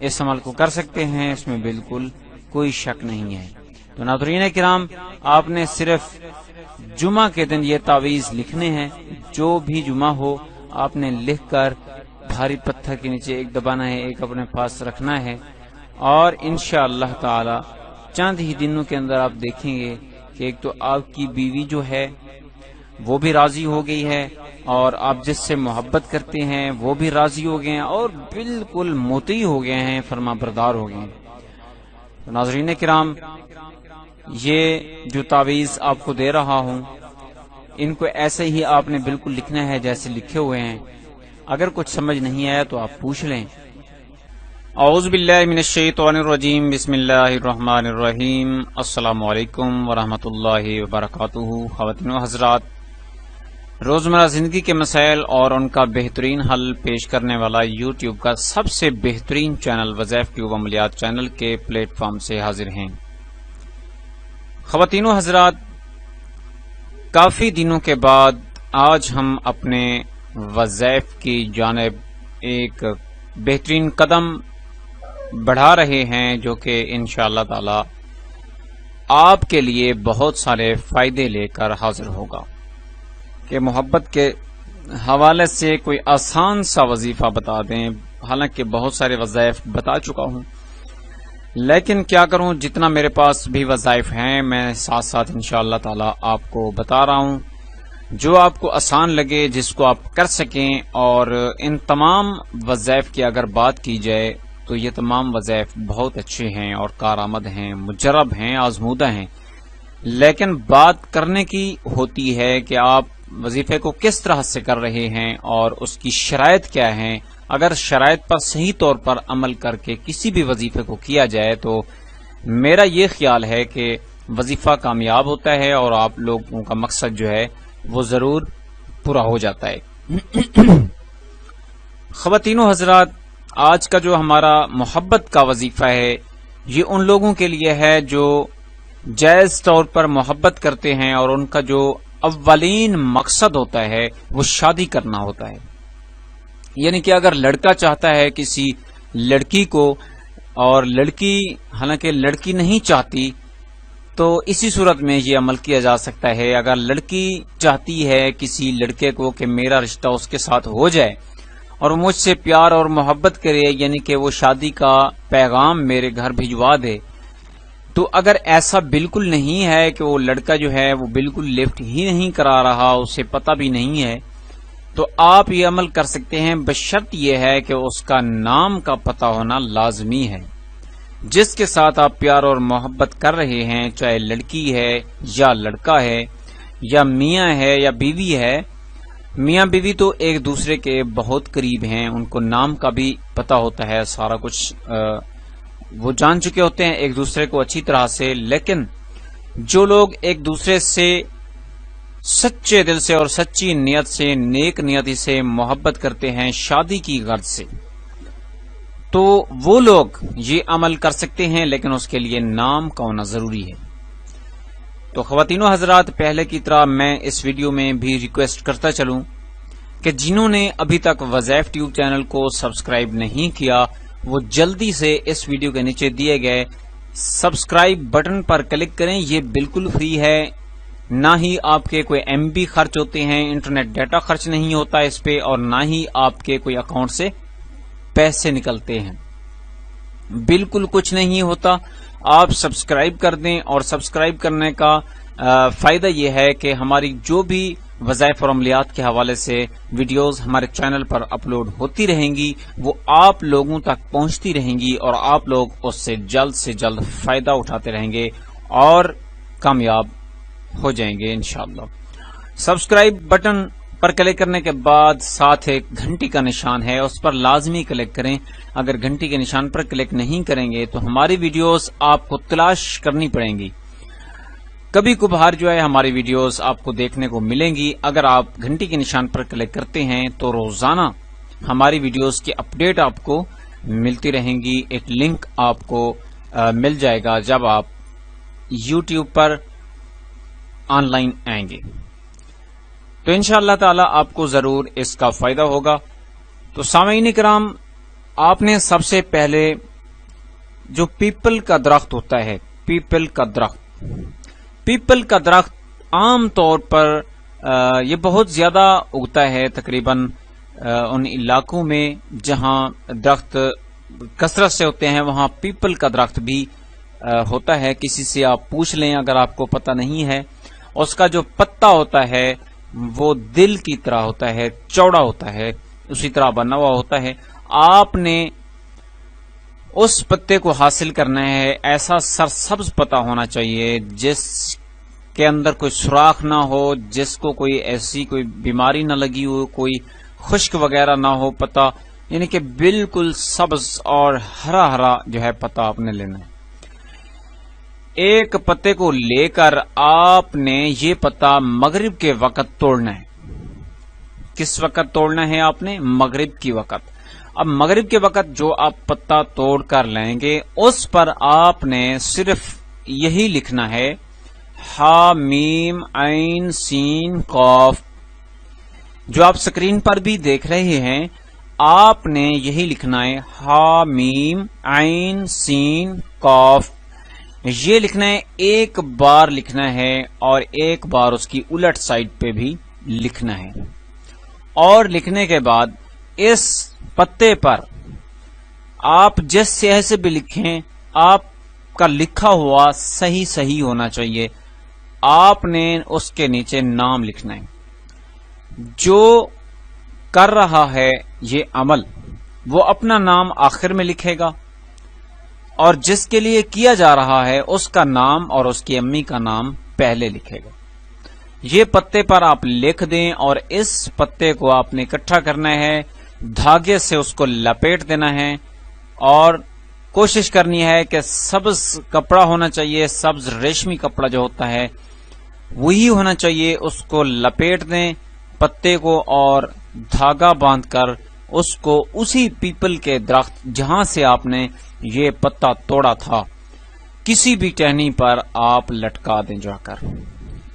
اس عمل کو کر سکتے ہیں، اس میں بالکل کوئی شک نہیں ہے۔ تو ناظرین کرام، آپ نے صرف جمعہ کے دن یہ تعویذ لکھنے ہیں، جو بھی جمعہ ہو آپ نے لکھ کر بھاری پتھر کے نیچے ایک دبانا ہے، ایک اپنے پاس رکھنا ہے، اور انشاءاللہ تعالی چند ہی دنوں کے اندر آپ دیکھیں گے کہ ایک تو آپ کی بیوی جو ہے وہ بھی راضی ہو گئی ہے، اور آپ جس سے محبت کرتے ہیں وہ بھی راضی ہو گئے ہیں، اور بالکل مطیع ہو گئے ہیں، فرما بردار ہو گئے ہیں۔ ناظرین کرام، یہ جو تعویذ آپ کو دے رہا ہوں ان کو ایسے ہی آپ نے بالکل لکھنا ہے جیسے لکھے ہوئے ہیں. اگر کچھ سمجھ نہیں آیا تو آپ پوچھ لیں. اعوذ باللہ من الشیطان الرجیم، بسم اللہ الرحمن الرحیم. السلام علیکم ورحمۃ اللہ وبرکاتہ. خواتین و حضرات، روزمرہ زندگی کے مسائل اور ان کا بہترین حل پیش کرنے والا یوٹیوب کا سب سے بہترین چینل وظائف ٹیوب عملیات چینل کے پلیٹ فارم سے حاضر ہیں. خواتین و حضرات، کافی دنوں کے بعد آج ہم اپنے وظائف کی جانب ایک بہترین قدم بڑھا رہے ہیں جو کہ انشاءاللہ تعالی آپ کے لیے بہت سارے فائدے لے کر حاضر ہوگا. کہ محبت کے حوالے سے کوئی آسان سا وظیفہ بتا دیں. حالانکہ بہت سارے وظائف بتا چکا ہوں، لیکن کیا کروں، جتنا میرے پاس بھی وظائف ہیں میں ساتھ ساتھ انشاءاللہ تعالی آپ کو بتا رہا ہوں جو آپ کو آسان لگے، جس کو آپ کر سکیں. اور ان تمام وظائف کی اگر بات کی جائے تو یہ تمام وظائف بہت اچھے ہیں اور کارآمد ہیں، مجرب ہیں، آزمودہ ہیں. لیکن بات کرنے کی ہوتی ہے کہ آپ وظیفے کو کس طرح سے کر رہے ہیں اور اس کی شرائط کیا ہیں. اگر شرائط پر صحیح طور پر عمل کر کے کسی بھی وظیفے کو کیا جائے تو میرا یہ خیال ہے کہ وظیفہ کامیاب ہوتا ہے اور آپ لوگوں کا مقصد جو ہے وہ ضرور پورا ہو جاتا ہے. خواتین و حضرات، آج کا جو ہمارا محبت کا وظیفہ ہے یہ ان لوگوں کے لیے ہے جو جائز طور پر محبت کرتے ہیں اور ان کا جو اولین مقصد ہوتا ہے وہ شادی کرنا ہوتا ہے. یعنی کہ اگر لڑکا چاہتا ہے کسی لڑکی کو اور لڑکی حالانکہ لڑکی نہیں چاہتی تو اسی صورت میں یہ عمل کیا جا سکتا ہے. اگر لڑکی چاہتی ہے کسی لڑکے کو کہ میرا رشتہ اس کے ساتھ ہو جائے اور مجھ سے پیار اور محبت کرے، یعنی کہ وہ شادی کا پیغام میرے گھر بھجوا دے، تو اگر ایسا بالکل نہیں ہے کہ وہ لڑکا جو ہے وہ بالکل لفٹ ہی نہیں کرا رہا، اسے پتہ بھی نہیں ہے، تو آپ یہ عمل کر سکتے ہیں، بشرط یہ ہے کہ اس کا نام کا پتہ ہونا لازمی ہے. جس کے ساتھ آپ پیار اور محبت کر رہے ہیں، چاہے لڑکی ہے یا لڑکا ہے یا میاں ہے یا بیوی ہے. میاں بیوی تو ایک دوسرے کے بہت قریب ہیں، ان کو نام کا بھی پتہ ہوتا ہے، سارا کچھ وہ جان چکے ہوتے ہیں ایک دوسرے کو اچھی طرح سے. لیکن جو لوگ ایک دوسرے سے سچے دل سے اور سچی نیت سے، نیک نیتی سے محبت کرتے ہیں شادی کی غرض سے، تو وہ لوگ یہ عمل کر سکتے ہیں، لیکن اس کے لیے نام کا ہونا ضروری ہے. تو خواتین و حضرات، پہلے کی طرح میں اس ویڈیو میں بھی ریکویسٹ کرتا چلوں کہ جنہوں نے ابھی تک وظائف ٹیوب چینل کو سبسکرائب نہیں کیا وہ جلدی سے اس ویڈیو کے نیچے دیے گئے سبسکرائب بٹن پر کلک کریں. یہ بالکل فری ہے، نہ ہی آپ کے کوئی ایم بی خرچ ہوتے ہیں، انٹرنیٹ ڈیٹا خرچ نہیں ہوتا اس پہ، اور نہ ہی آپ کے کوئی اکاؤنٹ سے پیسے نکلتے ہیں. بالکل کچھ نہیں ہوتا. آپ سبسکرائب کر دیں، اور سبسکرائب کرنے کا فائدہ یہ ہے کہ ہماری جو بھی وظائف اور عملیات کے حوالے سے ویڈیوز ہمارے چینل پر اپلوڈ ہوتی رہیں گی وہ آپ لوگوں تک پہنچتی رہیں گی اور آپ لوگ اس سے جلد فائدہ اٹھاتے رہیں گے اور کامیاب ہو جائیں گے انشاءاللہ. سبسکرائب بٹن پر کلک کرنے کے بعد ساتھ ایک گھنٹی کا نشان ہے، اس پر لازمی کلک کریں. اگر گھنٹی کے نشان پر کلک نہیں کریں گے تو ہماری ویڈیوز آپ کو تلاش کرنی پڑیں گی. کبھی کبھار جو ہے ہماری ویڈیوز آپ کو دیکھنے کو ملیں گی. اگر آپ گھنٹی کے نشان پر کلک کرتے ہیں تو روزانہ ہماری ویڈیوز کی اپڈیٹ آپ کو ملتی رہیں گی. ایک لنک آپ کو مل جائے گا جب آپ یوٹیوب پر آن لائن آئیں گے، تو انشاءاللہ تعالی آپ کو ضرور اس کا فائدہ ہوگا. تو سامعین کرام، آپ نے سب سے پہلے جو پیپل کا درخت ہوتا ہے، پیپل کا درخت عام طور پر یہ بہت زیادہ اگتا ہے تقریباً ان علاقوں میں جہاں درخت کثرت سے ہوتے ہیں، وہاں پیپل کا درخت بھی ہوتا ہے. کسی سے آپ پوچھ لیں اگر آپ کو پتہ نہیں ہے. اس کا جو پتا ہوتا ہے وہ دل کی طرح ہوتا ہے، چوڑا ہوتا ہے، اسی طرح بنا ہوا ہوتا ہے. آپ نے اس پتے کو حاصل کرنا ہے ایسا سرسبز پتا ہونا چاہیے جس کے اندر کوئی سوراخ نہ ہو، جس کو کوئی ایسی کوئی بیماری نہ لگی ہو، کوئی خشک وغیرہ نہ ہو پتا، یعنی کہ بالکل سبز اور ہرا ہرا جو ہے پتا آپ نے لینا ہے۔ ایک پتے کو لے کر آپ نے یہ پتا مغرب کے وقت توڑنا ہے۔ کس وقت توڑنا ہے آپ نے؟ مغرب کی وقت۔ اب مغرب کے وقت جو آپ پتا توڑ کر لیں گے اس پر آپ نے صرف یہی لکھنا ہے ہا میم عین سین قاف، جو آپ سکرین پر بھی دیکھ رہے ہیں۔ آپ نے یہی لکھنا ہے ہا میم عین سین قاف، یہ لکھنا ہے، ایک بار لکھنا ہے اور ایک بار اس کی الٹ سائڈ پہ بھی لکھنا ہے۔ اور لکھنے کے بعد اس پتے پر آپ جس سیاہ سے بھی لکھیں آپ کا لکھا ہوا صحیح ہونا چاہیے۔ آپ نے اس کے نیچے نام لکھنا ہے۔ جو کر رہا ہے یہ عمل وہ اپنا نام آخر میں لکھے گا، اور جس کے لیے کیا جا رہا ہے اس کا نام اور اس کی امی کا نام پہلے لکھے گا۔ یہ پتے پر آپ لکھ دیں اور اس پتے کو آپ نے اکٹھا کرنا ہے، دھاگے سے اس کو لپیٹ دینا ہے، اور کوشش کرنی ہے کہ سبز کپڑا ہونا چاہیے، سبز ریشمی کپڑا جو ہوتا ہے وہی ہونا چاہیے۔ اس کو لپیٹ دیں پتے کو اور دھاگا باندھ کر اس کو اسی پیپل کے درخت جہاں سے آپ نے یہ پتا توڑا تھا کسی بھی ٹہنی پر آپ لٹکا دیں جا کر۔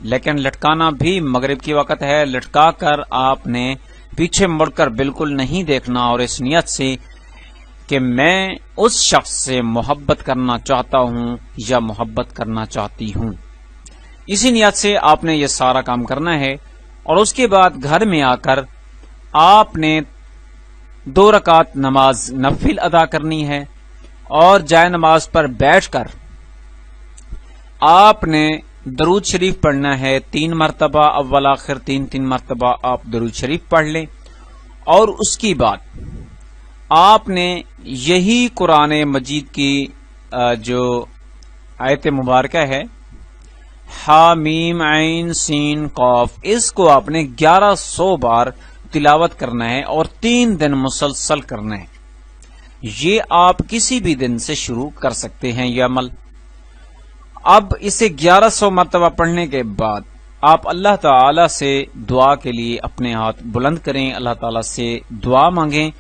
لیکن لٹکانا بھی مغرب کی وقت ہے۔ لٹکا کر آپ نے پیچھے مڑ کر بالکل نہیں دیکھنا، اور اس نیت سے کہ میں اس شخص سے محبت کرنا چاہتا ہوں یا محبت کرنا چاہتی ہوں، اسی نیت سے آپ نے یہ سارا کام کرنا ہے۔ اور اس کے بعد گھر میں آ کر آپ نے 2 رکعت نماز نفل ادا کرنی ہے، اور جائے نماز پر بیٹھ کر آپ نے درود شریف پڑھنا ہے 3 مرتبہ، اول آخر 3 مرتبہ آپ درود شریف پڑھ لیں۔ اور اس کی بعد آپ نے یہی قرآن مجید کی جو آیت مبارکہ ہے ہا میم عین سین قاف، اس کو آپ نے 1100 بار تلاوت کرنا ہے اور 3 دن مسلسل کرنا ہے۔ یہ آپ کسی بھی دن سے شروع کر سکتے ہیں یہ عمل۔ اب اسے 1100 مرتبہ پڑھنے کے بعد آپ اللہ تعالی سے دعا کے لیے اپنے ہاتھ بلند کریں، اللہ تعالی سے دعا مانگیں،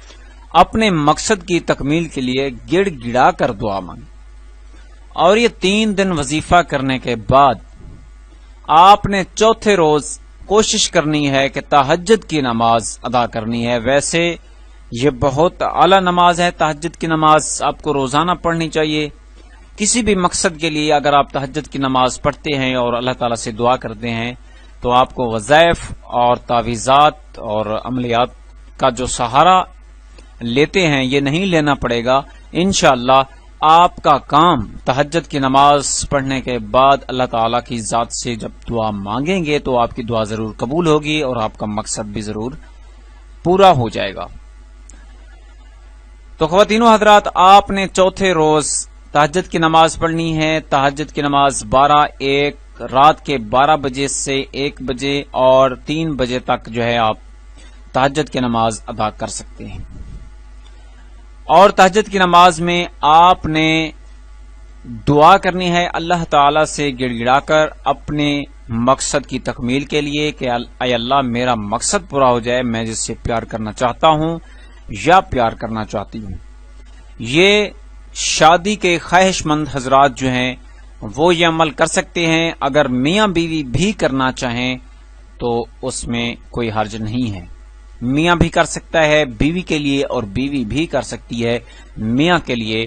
اپنے مقصد کی تکمیل کے لیے گڑ گڑا کر دعا مانگیں۔ اور یہ 3 دن وظیفہ کرنے کے بعد آپ نے چوتھے روز کوشش کرنی ہے کہ تہجد کی نماز ادا کرنی ہے۔ ویسے یہ بہت اعلی نماز ہے، تہجد کی نماز آپ کو روزانہ پڑھنی چاہیے۔ کسی بھی مقصد کے لیے اگر آپ تہجد کی نماز پڑھتے ہیں اور اللہ تعالیٰ سے دعا کرتے ہیں تو آپ کو وظائف اور تعویذات اور عملیات کا جو سہارا لیتے ہیں یہ نہیں لینا پڑے گا۔ انشاءاللہ آپ کا کام تہجد کی نماز پڑھنے کے بعد اللہ تعالیٰ کی ذات سے جب دعا مانگیں گے تو آپ کی دعا ضرور قبول ہوگی اور آپ کا مقصد بھی ضرور پورا ہو جائے گا۔ تو خواتین و حضرات، آپ نے چوتھے روز تہجد کی نماز پڑھنی ہے۔ تہجد کی نماز 1 رات کے 12 بجے سے 1 بجے اور 3 بجے تک جو ہے آپ تہجد کی نماز ادا کر سکتے ہیں۔ اور تہجد کی نماز میں آپ نے دعا کرنی ہے اللہ تعالی سے گڑ گڑا کر اپنے مقصد کی تکمیل کے لیے کہ اے اللہ میرا مقصد پورا ہو جائے، میں جس سے پیار کرنا چاہتا ہوں یا پیار کرنا چاہتی ہوں۔ یہ شادی کے خواہش مند حضرات جو ہیں وہ یہ عمل کر سکتے ہیں۔ اگر میاں بیوی بھی کرنا چاہیں تو اس میں کوئی حرج نہیں ہے۔ میاں بھی کر سکتا ہے بیوی کے لیے اور بیوی بھی کر سکتی ہے میاں کے لیے،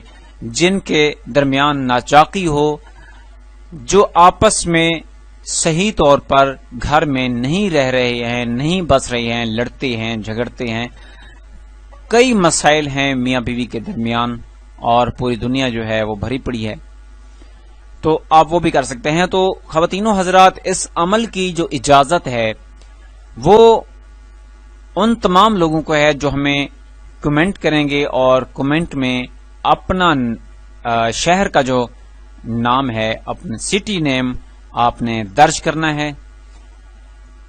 جن کے درمیان ناچاقی ہو، جو آپس میں صحیح طور پر گھر میں نہیں رہ رہے ہیں، نہیں بس رہے ہیں، لڑتے ہیں، جھگڑتے ہیں، کئی مسائل ہیں میاں بیوی کے درمیان اور پوری دنیا جو ہے وہ بھری پڑی ہے، تو آپ وہ بھی کر سکتے ہیں۔ تو خواتین و حضرات، اس عمل کی جو اجازت ہے وہ ان تمام لوگوں کو ہے جو ہمیں کمنٹ کریں گے اور کمنٹ میں اپنا شہر کا جو نام ہے، اپنا سٹی نیم آپ نے درج کرنا ہے۔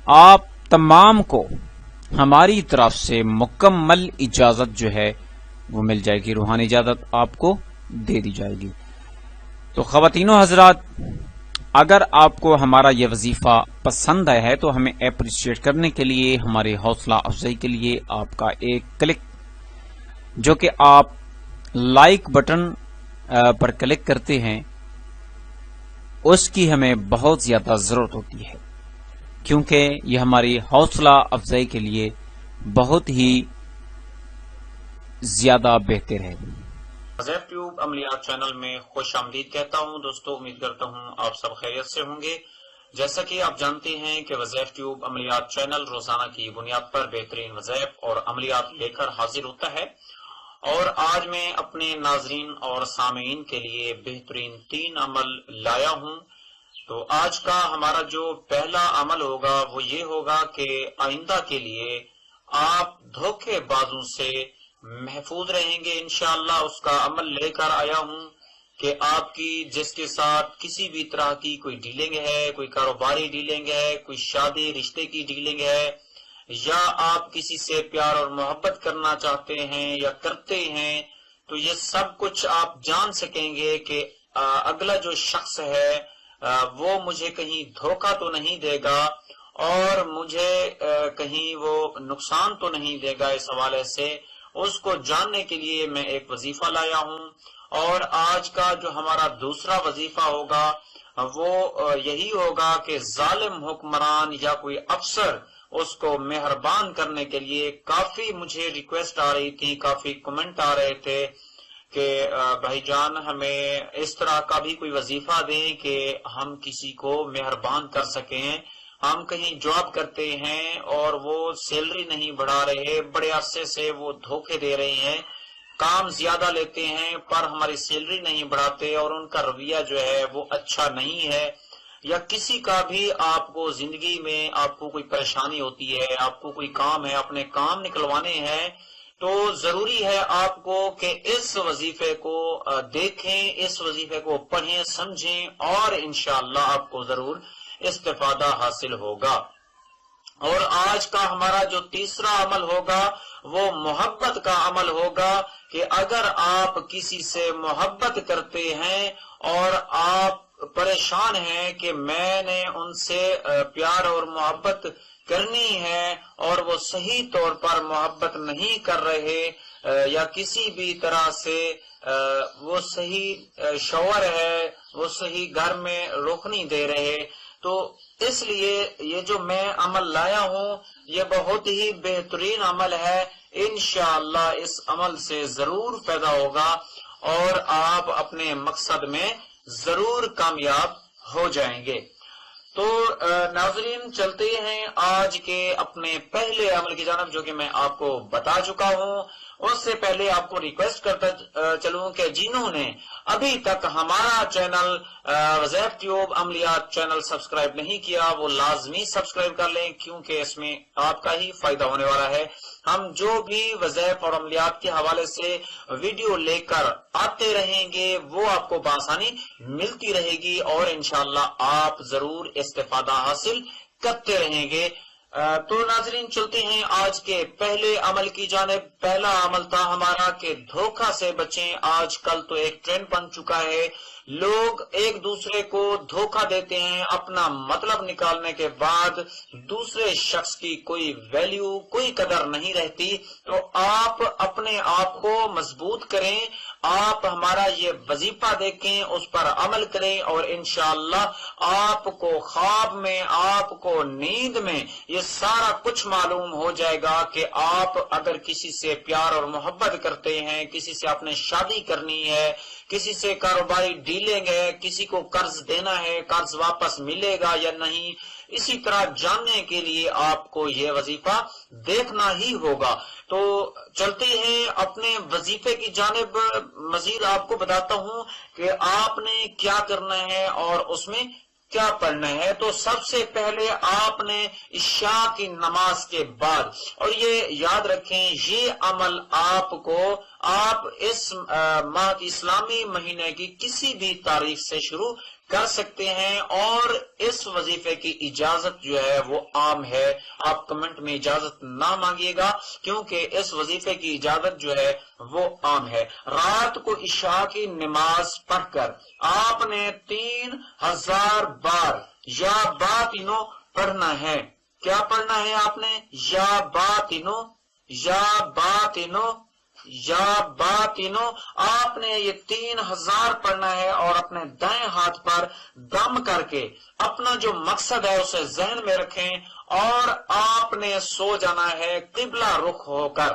آپ تمام کو ہماری طرف سے مکمل اجازت جو ہے وہ مل جائے گی، روحانی اجازت آپ کو دے دی جائے گی۔ تو خواتین و حضرات، اگر آپ کو ہمارا یہ وظیفہ پسند آیا ہے تو ہمیں اپریشیٹ کرنے کے لیے، ہماری حوصلہ افزائی کے لیے آپ کا ایک کلک جو کہ آپ لائک بٹن پر کلک کرتے ہیں، اس کی ہمیں بہت زیادہ ضرورت ہوتی ہے، کیونکہ یہ ہماری حوصلہ افزائی کے لیے بہت ہی زیادہ بہتر ہے۔ وظیف ٹیوب عملیات چینل میں خوش آمدید کہتا ہوں۔ دوستو، امید کرتا ہوں آپ سب خیریت سے ہوں گے۔ جیسا کہ آپ جانتے ہیں کہ وظیف ٹیوب عملیات چینل روزانہ کی بنیاد پر بہترین وظائف اور عملیات لے کر حاضر ہوتا ہے، اور آج میں اپنے ناظرین اور سامعین کے لیے بہترین 3 عمل لایا ہوں۔ تو آج کا ہمارا جو پہلا عمل ہوگا وہ یہ ہوگا کہ آئندہ کے لیے آپ دھوکے بازوں سے محفوظ رہیں گے انشاءاللہ۔ اس کا عمل لے کر آیا ہوں کہ آپ کی جس کے ساتھ کسی بھی طرح کی کوئی ڈیلنگ ہے، کوئی کاروباری ڈیلنگ ہے، کوئی شادی رشتے کی ڈیلنگ ہے، یا آپ کسی سے پیار اور محبت کرنا چاہتے ہیں یا کرتے ہیں، تو یہ سب کچھ آپ جان سکیں گے کہ اگلا جو شخص ہے وہ مجھے کہیں دھوکہ تو نہیں دے گا اور مجھے کہیں وہ نقصان تو نہیں دے گا۔ اس حوالے سے اس کو جاننے کے لیے میں ایک وظیفہ لایا ہوں، اور آج کا جو ہمارا دوسرا وظیفہ ہوگا وہ یہی ہوگا کہ ظالم حکمران یا کوئی افسر اس کو مہربان کرنے کے لیے کافی مجھے ریکویسٹ آ رہی تھی، کافی کمنٹ آ رہے تھے کہ بھائی جان ہمیں اس طرح کا بھی کوئی وظیفہ دیں کہ ہم کسی کو مہربان کر سکیں۔ ہم کہیں جاب کرتے ہیں اور وہ سیلری نہیں بڑھا رہے، بڑے عرصے سے وہ دھوکے دے رہے ہیں، کام زیادہ لیتے ہیں پر ہماری سیلری نہیں بڑھاتے، اور ان کا رویہ جو ہے وہ اچھا نہیں ہے۔ یا کسی کا بھی آپ کو زندگی میں آپ کو کوئی پریشانی ہوتی ہے، آپ کو کوئی کام ہے، اپنے کام نکلوانے ہیں، تو ضروری ہے آپ کو کہ اس وظیفے کو دیکھیں، اس وظیفے کو پڑھیں، سمجھیں، اور انشاءاللہ آپ کو ضرور استفادہ حاصل ہوگا۔ اور آج کا ہمارا جو تیسرا عمل ہوگا وہ محبت کا عمل ہوگا کہ اگر آپ کسی سے محبت کرتے ہیں اور آپ پریشان ہیں کہ میں نے ان سے پیار اور محبت کرنی ہے اور وہ صحیح طور پر محبت نہیں کر رہے، یا کسی بھی طرح سے وہ صحیح شوہر ہے، وہ صحیح گھر میں رخ نہیں دے رہے، تو اس لیے یہ جو میں عمل لایا ہوں یہ بہت ہی بہترین عمل ہے۔ انشاءاللہ اس عمل سے ضرور پیدا ہوگا اور آپ اپنے مقصد میں ضرور کامیاب ہو جائیں گے۔ تو ناظرین، چلتے ہیں آج کے اپنے پہلے عمل کی جانب جو کہ میں آپ کو بتا چکا ہوں۔ اس سے پہلے آپ کو ریکویسٹ کرتا چلوں کہ جنہوں نے ابھی تک ہمارا چینل وظیف ٹیوب عملیات چینل سبسکرائب نہیں کیا وہ لازمی سبسکرائب کر لیں، کیونکہ اس میں آپ کا ہی فائدہ ہونے والا ہے۔ ہم جو بھی وظائف اور عملیات کے حوالے سے ویڈیو لے کر آتے رہیں گے وہ آپ کو بآسانی ملتی رہے گی، اور انشاءاللہ آپ ضرور استفادہ حاصل کرتے رہیں گے۔ تو ناظرین، چلتے ہیں آج کے پہلے عمل کی جانب۔ پہلا عمل تھا ہمارا کہ دھوکہ سے بچیں۔ آج کل تو ایک ٹرینڈ بن چکا ہے، لوگ ایک دوسرے کو دھوکہ دیتے ہیں، اپنا مطلب نکالنے کے بعد دوسرے شخص کی کوئی ویلیو، کوئی قدر نہیں رہتی۔ تو آپ اپنے آپ کو مضبوط کریں، آپ ہمارا یہ وظیفہ دیکھیں، اس پر عمل کریں، اور انشاءاللہ آپ کو خواب میں، آپ کو نیند میں یہ سارا کچھ معلوم ہو جائے گا کہ آپ اگر کسی سے پیار اور محبت کرتے ہیں، کسی سے آپ نے شادی کرنی ہے، کسی سے کاروباری ڈیلنگ ہے، کسی کو قرض دینا ہے، قرض واپس ملے گا یا نہیں، اسی طرح جاننے کے لیے آپ کو یہ وظیفہ دیکھنا ہی ہوگا۔ تو چلتے ہیں اپنے وظیفے کی جانب۔ مزید آپ کو بتاتا ہوں کہ آپ نے کیا کرنا ہے اور اس میں کیا پڑھنا ہے؟ تو سب سے پہلے آپ نے عشاء کی نماز کے بعد، اور یہ یاد رکھیں یہ عمل آپ اس ماہ کی اسلامی مہینے کی کسی بھی تاریخ سے شروع کر سکتے ہیں، اور اس وظیفے کی اجازت جو ہے وہ عام ہے، آپ کمنٹ میں اجازت نہ مانگیے گا کیونکہ اس وظیفے کی اجازت جو ہے وہ عام ہے۔ رات کو عشاء کی نماز پڑھ کر آپ نے 3000 بار یا باطنو پڑھنا ہے۔ کیا پڑھنا ہے آپ نے؟ یا باطنو یا باطنو یا باطنو، آپ نے یہ 3000 پڑھنا ہے، اور اپنے دائیں ہاتھ پر دم کر کے اپنا جو مقصد ہے اسے ذہن میں رکھیں، اور آپ نے سو جانا ہے قبلہ رخ ہو کر،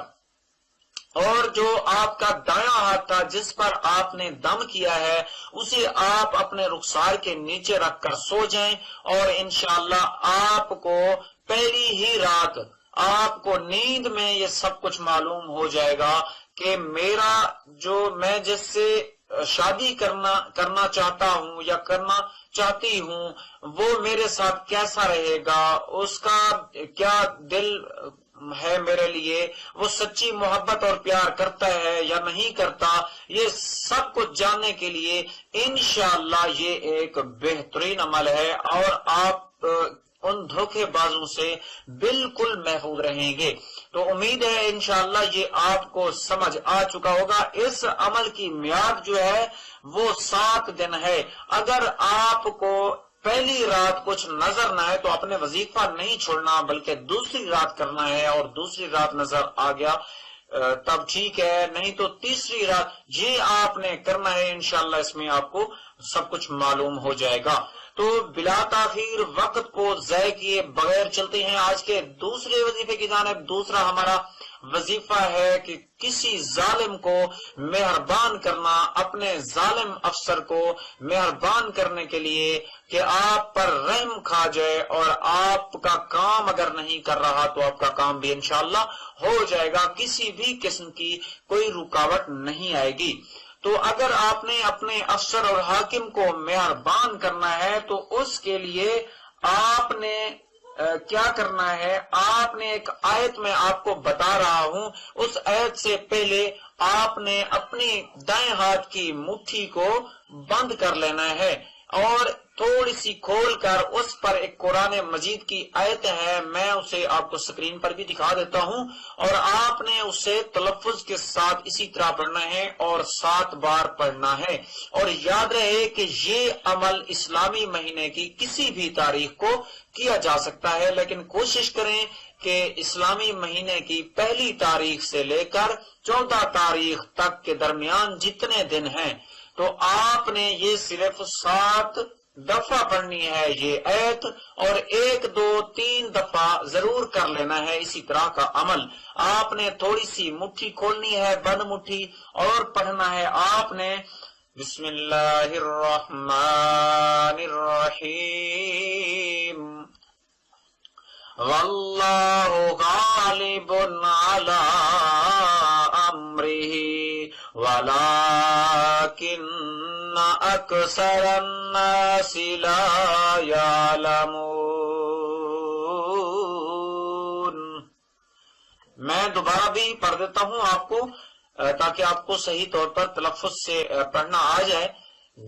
اور جو آپ کا دایاں ہاتھ تھا جس پر آپ نے دم کیا ہے اسے آپ اپنے رخسار کے نیچے رکھ کر سو جائیں، اور انشاءاللہ آپ کو پہلی ہی رات آپ کو نیند میں یہ سب کچھ معلوم ہو جائے گا کہ میں جس سے شادی کرنا چاہتا ہوں یا کرنا چاہتی ہوں وہ میرے ساتھ کیسا رہے گا، اس کا کیا دل ہے میرے لیے، وہ سچی محبت اور پیار کرتا ہے یا نہیں کرتا، یہ سب کچھ جاننے کے لیے انشاءاللہ یہ ایک بہترین عمل ہے، اور آپ ان دھوکے بازوں سے بالکل محفوظ رہیں گے۔ تو امید ہے انشاءاللہ یہ آپ کو سمجھ آ چکا ہوگا۔ اس عمل کی میعاد جو ہے وہ 7 دن ہے۔ اگر آپ کو پہلی رات کچھ نظر نہ ہے تو اپنے وظیفہ نہیں چھوڑنا بلکہ دوسری رات کرنا ہے، اور دوسری رات نظر آ گیا تب ٹھیک ہے، نہیں تو تیسری رات یہ آپ نے کرنا ہے، انشاءاللہ اس میں آپ کو سب کچھ معلوم ہو جائے گا۔ تو بلا تاخیر وقت کو ضائع کیے بغیر چلتے ہیں آج کے دوسرے وظیفے کی جانب۔ دوسرا ہمارا وظیفہ ہے کہ کسی ظالم کو مہربان کرنا، اپنے ظالم افسر کو مہربان کرنے کے لیے کہ آپ پر رحم کھا جائے، اور آپ کا کام اگر نہیں کر رہا تو آپ کا کام بھی انشاءاللہ ہو جائے گا، کسی بھی قسم کی کوئی رکاوٹ نہیں آئے گی۔ تو اگر آپ نے اپنے افسر اور حاکم کو مہربان کرنا ہے تو اس کے لیے آپ نے کیا کرنا ہے، آپ نے ایک آیت میں آپ کو بتا رہا ہوں، اس آیت سے پہلے آپ نے اپنی دائیں ہاتھ کی مٹھی کو بند کر لینا ہے، اور تھوڑی سی کھول کر اس پر ایک قرآن مجید کی آیت ہے، میں اسے آپ کو سکرین پر بھی دکھا دیتا ہوں، اور آپ نے اسے تلفظ کے ساتھ اسی طرح پڑھنا ہے اور 7 بار پڑھنا ہے۔ اور یاد رہے کہ یہ عمل اسلامی مہینے کی کسی بھی تاریخ کو کیا جا سکتا ہے، لیکن کوشش کریں کہ اسلامی مہینے کی پہلی تاریخ سے لے کر 14 تاریخ تک کے درمیان جتنے دن ہیں تو آپ نے یہ صرف 7 دفعہ پڑھنی ہے یہ آیت، اور 1 2 3 دفعہ ضرور کر لینا ہے اسی طرح کا عمل۔ آپ نے تھوڑی سی مٹھی کھولنی ہے، بند مٹھی، اور پڑھنا ہے آپ نے بسم اللہ الرحمن الرحیم واللہ غالب علی امرہ ولکن اکثر الناس لا یعلمون۔ میں دوبارہ بھی پڑھ دیتا ہوں آپ کو تاکہ آپ کو صحیح طور پر تلفظ سے پڑھنا آ جائے۔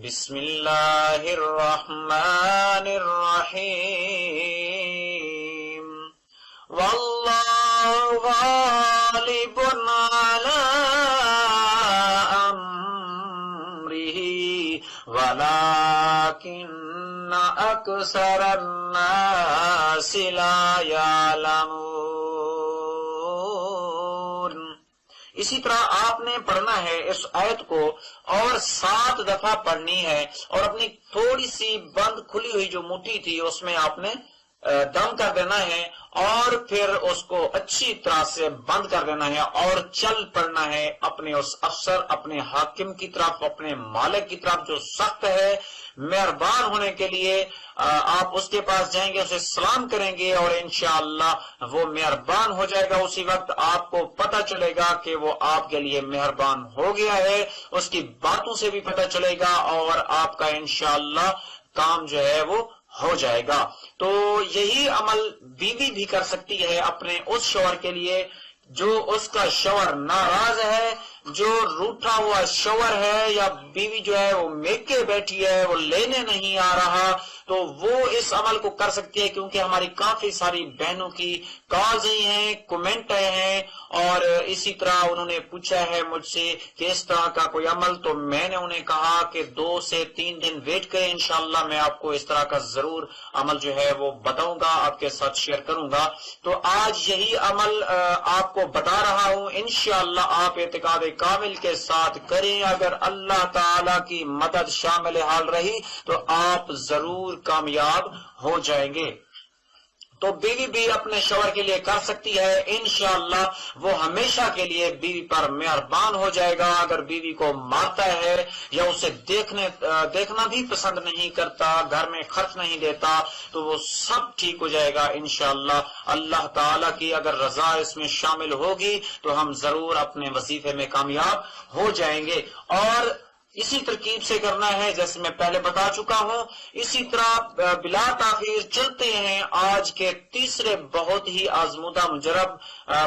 بسم اللہ الرحمن الرحیم واللہ غالب علی امرہ ولکن اکثر الناس لا یعلمون۔ اسی طرح آپ نے پڑھنا ہے اس آیت کو اور 7 دفعہ پڑھنی ہے، اور اپنی تھوڑی سی بند کھلی ہوئی جو مٹھی تھی اس میں آپ نے دم کر دینا ہے، اور پھر اس کو اچھی طرح سے بند کر دینا ہے، اور چل پڑنا ہے اپنے اس افسر، اپنے حاکم کی طرف، اپنے مالک کی طرف جو سخت ہے مہربان ہونے کے لیے۔ آپ اس کے پاس جائیں گے، اسے سلام کریں گے، اور انشاءاللہ وہ مہربان ہو جائے گا۔ اسی وقت آپ کو پتہ چلے گا کہ وہ آپ کے لیے مہربان ہو گیا ہے، اس کی باتوں سے بھی پتہ چلے گا، اور آپ کا انشاءاللہ کام جو ہے وہ ہو جائے گا۔ تو یہی عمل بیوی بھی کر سکتی ہے اپنے اس شوہر کے لیے جو اس کا شوہر ناراض ہے، جو روٹھا ہوا شوہر ہے، یا بیوی جو ہے وہ میکے بیٹھی ہے، وہ لینے نہیں آ رہا، تو وہ اس عمل کو کر سکتی ہے، کیونکہ ہماری کافی ساری بہنوں کی کالز آئی ہیں، کمنٹ آئے ہیں، اور اسی طرح انہوں نے پوچھا ہے مجھ سے کہ اس طرح کا کوئی عمل، تو میں نے انہیں کہا کہ 2 سے 3 دن ویٹ کریں، انشاءاللہ میں آپ کو اس طرح کا ضرور عمل جو ہے وہ بتاؤں گا، آپ کے ساتھ شیئر کروں گا۔ تو آج یہی عمل آپ کو بتا رہا ہوں، انشاءاللہ آپ اعتقاد کامل کے ساتھ کریں، اگر اللہ تعالی کی مدد شامل حال رہی تو آپ ضرور کامیاب ہو جائیں گے۔ تو بیوی بھی اپنے شوہر کے لیے کر سکتی ہے، انشاءاللہ وہ ہمیشہ کے لیے بیوی پر مہربان ہو جائے گا۔ اگر بیوی کو مارتا ہے یا اسے دیکھنا بھی پسند نہیں کرتا، گھر میں خرچ نہیں دیتا، تو وہ سب ٹھیک ہو جائے گا انشاءاللہ۔ اللہ تعالی کی اگر رضا اس میں شامل ہوگی تو ہم ضرور اپنے وظیفے میں کامیاب ہو جائیں گے، اور اسی ترکیب سے کرنا ہے جیسے میں پہلے بتا چکا ہوں۔ اسی طرح بلا تاخیر چلتے ہیں آج کے تیسرے بہت ہی آزمودہ مجرب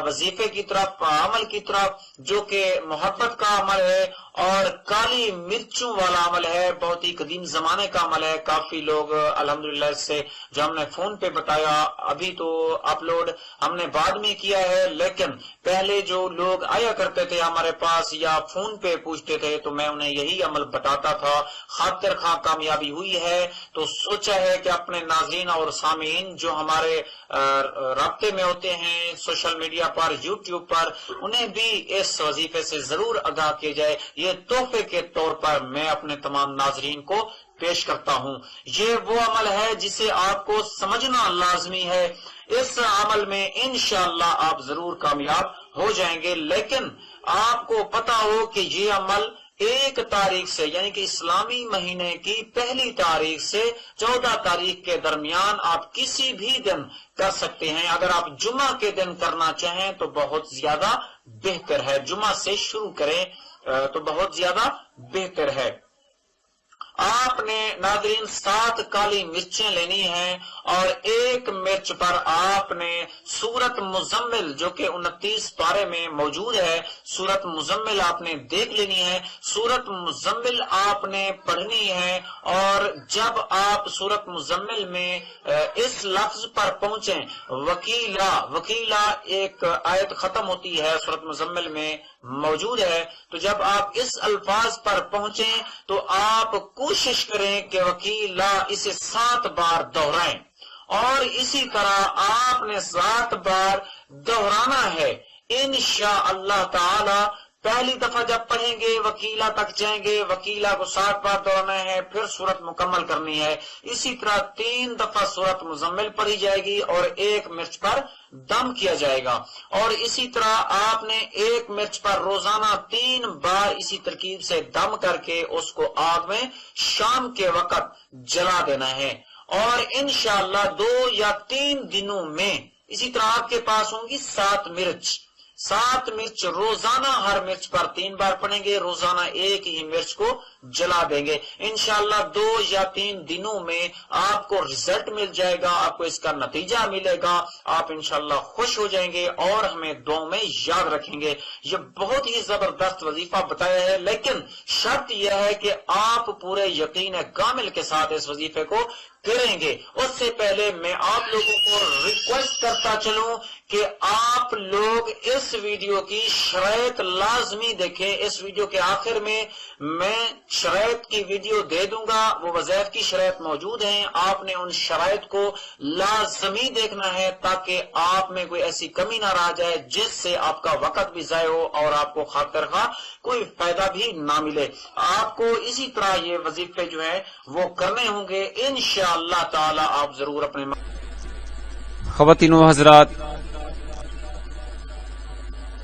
وظیفے کی طرف، عمل کی طرف، جو کہ محبت کا عمل ہے اور کالی مرچوں والا عمل ہے، بہت ہی قدیم زمانے کا عمل ہے۔ کافی لوگ الحمدللہ اس سے جو ہم نے فون پہ بتایا، ابھی تو اپلوڈ ہم نے بعد میں کیا ہے، لیکن پہلے جو لوگ آیا کرتے تھے ہمارے پاس یا فون پہ پوچھتے تھے تو میں انہیں یہی عمل بتاتا تھا، خاطر خواہ کامیابی ہوئی ہے تو سوچا ہے کہ اپنے ناظرین اور سامعین جو ہمارے رابطے میں ہوتے ہیں سوشل میڈیا پر، یوٹیوب پر، انہیں بھی اس وظیفے سے ضرور آگاہ کیا جائے۔ یہ تحفے کے طور پر میں اپنے تمام ناظرین کو پیش کرتا ہوں۔ یہ وہ عمل ہے جسے آپ کو سمجھنا لازمی ہے۔ اس عمل میں انشاءاللہ آپ ضرور کامیاب ہو جائیں گے، لیکن آپ کو پتا ہو کہ یہ عمل 1 تاریخ سے، یعنی کہ اسلامی مہینے کی 1 تاریخ سے 14 تاریخ کے درمیان آپ کسی بھی دن کر سکتے ہیں۔ اگر آپ جمعہ کے دن کرنا چاہیں تو بہت زیادہ بہتر ہے، جمعہ سے شروع کریں تو بہت زیادہ بہتر ہے۔ آپ نے ناظرین 7 کالی مرچیں لینی ہیں، اور 1 مرچ پر آپ نے سورت مزمل جو کہ 29 پارے میں موجود ہے، سورت مزمل آپ نے دیکھ لینی ہے۔ سورت مزمل آپ نے پڑھنی ہے، اور جب آپ سورت مزمل میں اس لفظ پر پہنچیں وکیلا ایک آیت ختم ہوتی ہے سورت مزمل میں موجود ہے، تو جب آپ اس الفاظ پر پہنچیں تو آپ کوشش کریں کہ وکیلا اسے 7 بار دہرائیں، اور اسی طرح آپ نے 7 بار دہرانا ہے انشاءاللہ تعالی۔ پہلی دفعہ جب پڑھیں گے وکیلا تک جائیں گے، وکیلا کو 7 بار دہرانا ہے، پھر سورت مکمل کرنی ہے۔ اسی طرح 3 دفعہ سورت مزمل پڑھی جائے گی اور 1 مرچ پر دم کیا جائے گا، اور اسی طرح آپ نے 1 مرچ پر روزانہ 3 بار اسی ترکیب سے دم کر کے اس کو آگ میں شام کے وقت جلا دینا ہے، اور انشاءاللہ 2 یا 3 دنوں میں اسی طرح آپ کے پاس ہوں گی 7 مرچ روزانہ، ہر مرچ پر 3 بار پڑیں گے، روزانہ 1 ہی مرچ کو جلا دیں گے۔ انشاءاللہ 2 یا 3 دنوں میں آپ کو رزلٹ مل جائے گا، آپ کو اس کا نتیجہ ملے گا، آپ انشاءاللہ خوش ہو جائیں گے اور ہمیں دعاؤں میں یاد رکھیں گے۔ یہ بہت ہی زبردست وظیفہ بتایا ہے، لیکن شرط یہ ہے کہ آپ پورے یقین کامل کے ساتھ اس وظیفے کو کریں گے۔ اس سے پہلے میں آپ لوگوں کو ریکویسٹ کرتا چلوں کہ آپ لوگ اس ویڈیو کی شرائط لازمی دیکھیں۔ اس ویڈیو کے آخر میں شرائط کی ویڈیو دے دوں گا، وہ وظائف کی شرائط موجود ہیں، آپ نے ان شرائط کو لازمی دیکھنا ہے تاکہ آپ میں کوئی ایسی کمی نہ رہ جائے جس سے آپ کا وقت بھی ضائع ہو اور آپ کو خاطر خواہ کوئی فائدہ بھی نہ ملے۔ آپ کو اسی طرح یہ وظیفے جو ہیں وہ کرنے ہوں گے انشاءاللہ تعالی۔ آپ ضرور اپنے خواتین و حضرات،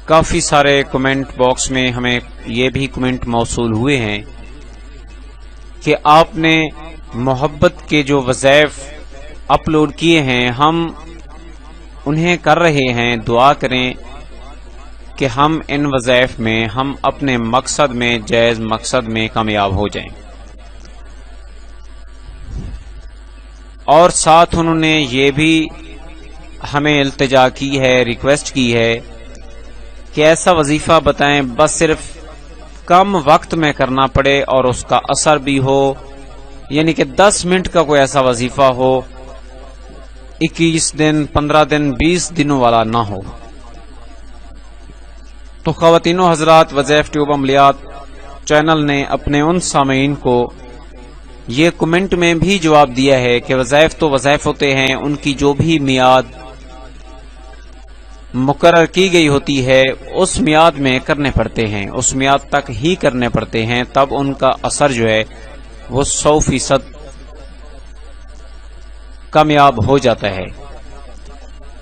کافی سارے کمنٹ باکس میں ہمیں یہ بھی کمنٹ موصول ہوئے ہیں کہ آپ نے محبت کے جو وظائف اپلوڈ کیے ہیں ہم انہیں کر رہے ہیں، دعا کریں کہ ہم ان وظائف میں ہم اپنے مقصد میں، جائز مقصد میں کامیاب ہو جائیں۔ اور ساتھ انہوں نے یہ بھی ہمیں التجا کی ہے، ریکویسٹ کی ہے کہ ایسا وظیفہ بتائیں بس صرف کم وقت میں کرنا پڑے اور اس کا اثر بھی ہو، یعنی کہ 10 منٹ کا کوئی ایسا وظیفہ ہو، 21 دن 15 دن 20 دنوں والا نہ ہو۔ تو خواتین و حضرات، وظائف ٹیوب عملیات چینل نے اپنے ان سامعین کو یہ کمنٹ میں بھی جواب دیا ہے کہ وظائف تو وظائف ہوتے ہیں، ان کی جو بھی میعاد مقرر کی گئی ہوتی ہے اس میعاد میں کرنے پڑتے ہیں، اس میعاد تک ہی کرنے پڑتے ہیں، تب ان کا اثر جو ہے وہ 100% کامیاب ہو جاتا ہے۔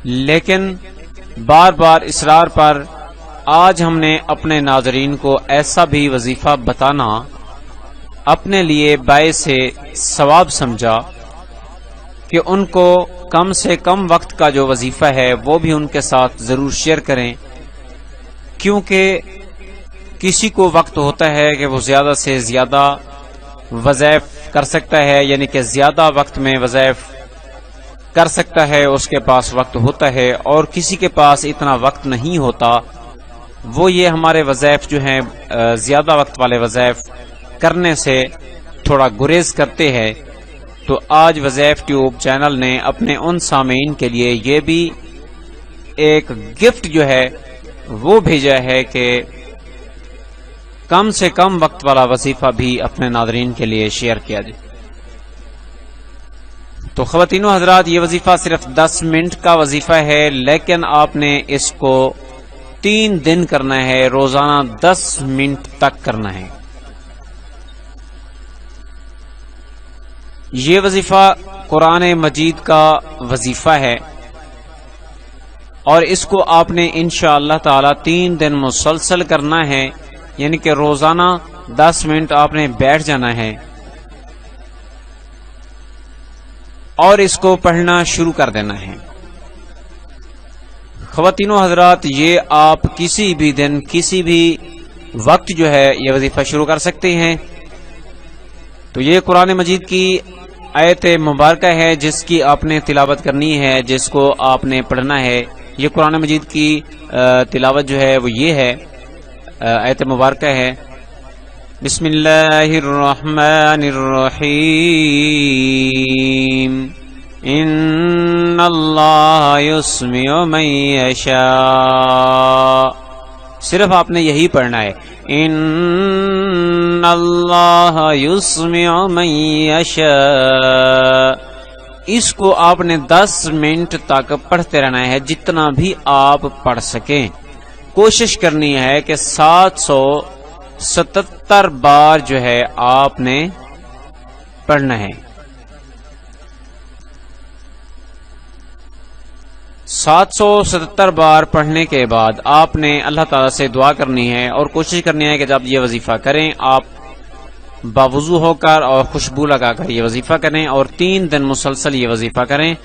لیکن بار بار اصرار پر آج ہم نے اپنے ناظرین کو ایسا بھی وظیفہ بتانا اپنے لیے باعث ثواب سمجھا کہ ان کو کم سے کم وقت کا جو وظیفہ ہے وہ بھی ان کے ساتھ ضرور شیئر کریں، کیونکہ کسی کو وقت ہوتا ہے کہ وہ زیادہ سے زیادہ وظائف کر سکتا ہے، یعنی کہ زیادہ وقت میں وظائف کر سکتا ہے، اس کے پاس وقت ہوتا ہے، اور کسی کے پاس اتنا وقت نہیں ہوتا، وہ یہ ہمارے وظائف جو ہیں زیادہ وقت والے وظائف کرنے سے تھوڑا گریز کرتے ہیں۔ تو آج وظائف ٹیوب چینل نے اپنے ان سامعین کے لیے یہ بھی ایک گفٹ جو ہے وہ بھیجا ہے کہ کم سے کم وقت والا وظیفہ بھی اپنے ناظرین کے لیے شیئر کیا جائے۔ تو خواتین و حضرات، یہ وظیفہ صرف 10 منٹ کا وظیفہ ہے، لیکن آپ نے اس کو 3 دن کرنا ہے، روزانہ 10 منٹ تک کرنا ہے۔ یہ وظیفہ قرآن مجید کا وظیفہ ہے، اور اس کو آپ نے انشاءاللہ تعالی 3 دن مسلسل کرنا ہے، یعنی کہ روزانہ 10 منٹ آپ نے بیٹھ جانا ہے اور اس کو پڑھنا شروع کر دینا ہے۔ خواتین و حضرات، یہ آپ کسی بھی دن کسی بھی وقت جو ہے یہ وظیفہ شروع کر سکتے ہیں۔ تو یہ قرآن مجید کی آیت مبارکہ ہے جس کی آپ نے تلاوت کرنی ہے، جس کو آپ نے پڑھنا ہے۔ یہ قرآن مجید کی تلاوت جو ہے وہ یہ ہے، آیت مبارکہ ہے، بسم اللہ الرحمن الرحیم، ان اللہ یسمع من یشاء۔ صرف آپ نے یہی پڑھنا ہے، ان اللہ یسمع من یشاء۔ اس کو آپ نے 10 منٹ تک پڑھتے رہنا ہے، جتنا بھی آپ پڑھ سکیں۔ کوشش کرنی ہے کہ 777 بار جو ہے آپ نے پڑھنا ہے۔ 777 بار پڑھنے کے بعد آپ نے اللہ تعالیٰ سے دعا کرنی ہے اور کوشش کرنی ہے کہ جب یہ وظیفہ کریں آپ باوضو ہو کر اور خوشبو لگا کر یہ وظیفہ کریں، اور 3 دن مسلسل یہ وظیفہ کریں،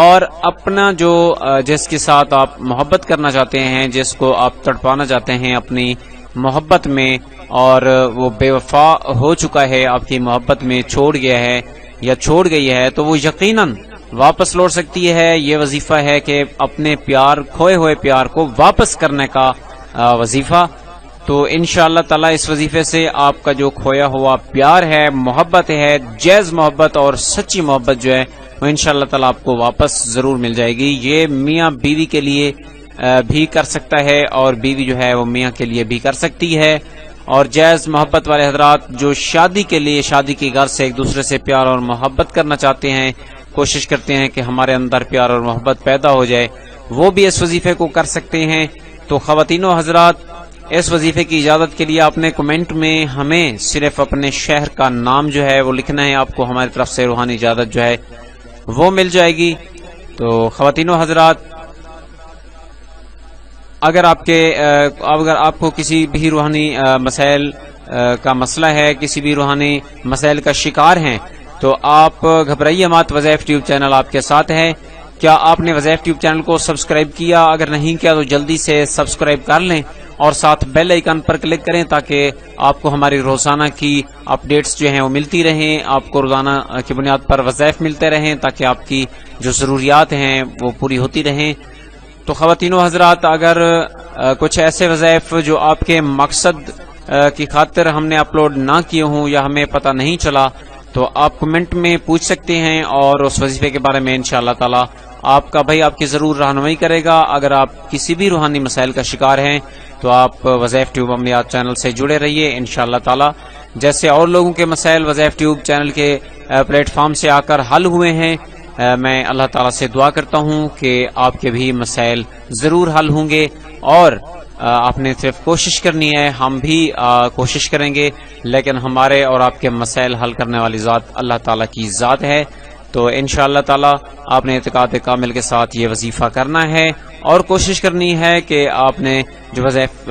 اور اپنا جو جس کے ساتھ آپ محبت کرنا چاہتے ہیں، جس کو آپ تڑپانا چاہتے ہیں اپنی محبت میں، اور وہ بے وفا ہو چکا ہے، آپ کی محبت میں چھوڑ گیا ہے یا چھوڑ گئی ہے، تو وہ یقیناً واپس لوٹ سکتی ہے۔ یہ وظیفہ ہے کہ اپنے پیار، کھوئے ہوئے پیار کو واپس کرنے کا وظیفہ۔ تو انشاءاللہ تعالی اس وظیفے سے آپ کا جو کھویا ہوا پیار ہے، محبت ہے، جائز محبت اور سچی محبت جو ہے وہ انشاءاللہ تعالی آپ کو واپس ضرور مل جائے گی۔ یہ میاں بیوی کے لیے بھی کر سکتا ہے، اور بیوی جو ہے وہ میاں کے لیے بھی کر سکتی ہے، اور جائز محبت والے حضرات جو شادی کے لیے، شادی کی غرض سے ایک دوسرے سے پیار اور محبت کرنا چاہتے ہیں، کوشش کرتے ہیں کہ ہمارے اندر پیار اور محبت پیدا ہو جائے، وہ بھی اس وظیفے کو کر سکتے ہیں۔ تو خواتین و حضرات، اس وظیفے کی اجازت کے لیے آپ نے کمنٹ میں ہمیں صرف اپنے شہر کا نام جو ہے وہ لکھنا ہے، آپ کو ہماری طرف سے روحانی اجازت جو ہے وہ مل جائے گی۔ تو خواتین و حضرات، اگر آپ کو کسی بھی روحانی مسائل کا مسئلہ ہے، کسی بھی روحانی مسائل کا شکار ہیں، تو آپ گھبرائیے مت، وظائف ٹیوب چینل آپ کے ساتھ ہے۔ کیا آپ نے وظائف ٹیوب چینل کو سبسکرائب کیا؟ اگر نہیں کیا تو جلدی سے سبسکرائب کر لیں، اور ساتھ بیل آئیکن پر کلک کریں تاکہ آپ کو ہماری روزانہ کی اپڈیٹس جو ہیں وہ ملتی رہیں، آپ کو روزانہ کی بنیاد پر وظائف ملتے رہیں تاکہ آپ کی جو ضروریات ہیں وہ پوری ہوتی رہیں۔ تو خواتین و حضرات، اگر کچھ ایسے وظائف جو آپ کے مقصد کی خاطر ہم نے اپلوڈ نہ کیے ہوں یا ہمیں پتہ نہیں چلا تو آپ کمنٹ میں پوچھ سکتے ہیں، اور اس وظیفے کے بارے میں انشاءاللہ تعالی آپ کا بھائی آپ کی ضرور رہنمائی کرے گا۔ اگر آپ کسی بھی روحانی مسائل کا شکار ہیں تو آپ وظائف ٹیوب عملیات چینل سے جڑے رہیے انشاءاللہ تعالی۔ جیسے اور لوگوں کے مسائل وظائف ٹیوب چینل کے پلیٹ فارم سے آ کر حل ہوئے ہیں، میں اللہ تعالیٰ سے دعا کرتا ہوں کہ آپ کے بھی مسائل ضرور حل ہوں گے، اور آپ نے صرف کوشش کرنی ہے، ہم بھی کوشش کریں گے، لیکن ہمارے اور آپ کے مسائل حل کرنے والی ذات اللہ تعالیٰ کی ذات ہے۔ تو انشاءاللہ تعالی آپ نے اعتقاد کامل کے ساتھ یہ وظیفہ کرنا ہے، اور کوشش کرنی ہے کہ آپ نے جو وظائف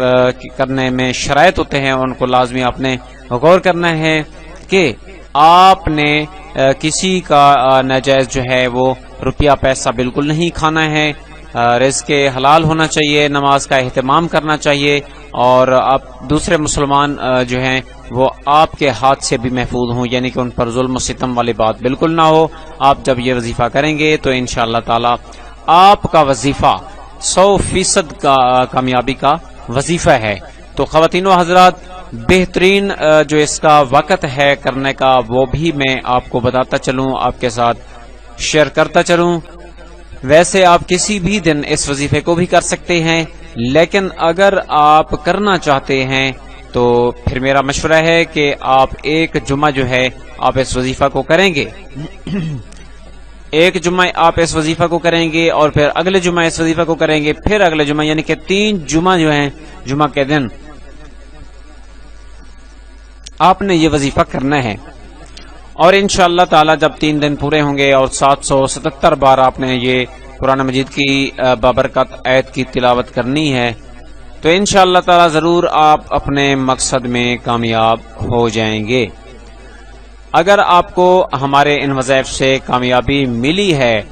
کرنے میں شرائط ہوتے ہیں ان کو لازمی آپ نے غور کرنا ہے کہ آپ نے کسی کا ناجائز جو ہے وہ روپیہ پیسہ بالکل نہیں کھانا ہے، رزق حلال ہونا چاہیے، نماز کا اہتمام کرنا چاہیے، اور آپ دوسرے مسلمان جو ہیں وہ آپ کے ہاتھ سے بھی محفوظ ہوں، یعنی کہ ان پر ظلم و ستم والی بات بالکل نہ ہو۔ آپ جب یہ وظیفہ کریں گے تو انشاءاللہ تعالی آپ کا وظیفہ 100% کا کامیابی کا وظیفہ ہے۔ تو خواتین و حضرات، بہترین جو اس کا وقت ہے کرنے کا وہ بھی میں آپ کو بتاتا چلوں، آپ کے ساتھ شیئر کرتا چلوں۔ ویسے آپ کسی بھی دن اس وظیفے کو بھی کر سکتے ہیں، لیکن اگر آپ کرنا چاہتے ہیں تو پھر میرا مشورہ ہے کہ آپ ایک جمعہ جو ہے آپ اس وظیفہ کو کریں گے، ایک جمعہ آپ اس وظیفہ کو کریں گے، اور پھر اگلے جمعہ اس وظیفہ کو کریں گے، پھر اگلے جمعہ، یعنی کہ 3 جمعہ جو ہیں، جمعہ کے دن آپ نے یہ وظیفہ کرنا ہے۔ اور انشاءاللہ تعالی جب 3 دن پورے ہوں گے اور 777 بار آپ نے یہ قرآن مجید کی بابرکت آیت کی تلاوت کرنی ہے تو انشاءاللہ تعالی ضرور آپ اپنے مقصد میں کامیاب ہو جائیں گے۔ اگر آپ کو ہمارے ان وظائف سے کامیابی ملی ہے،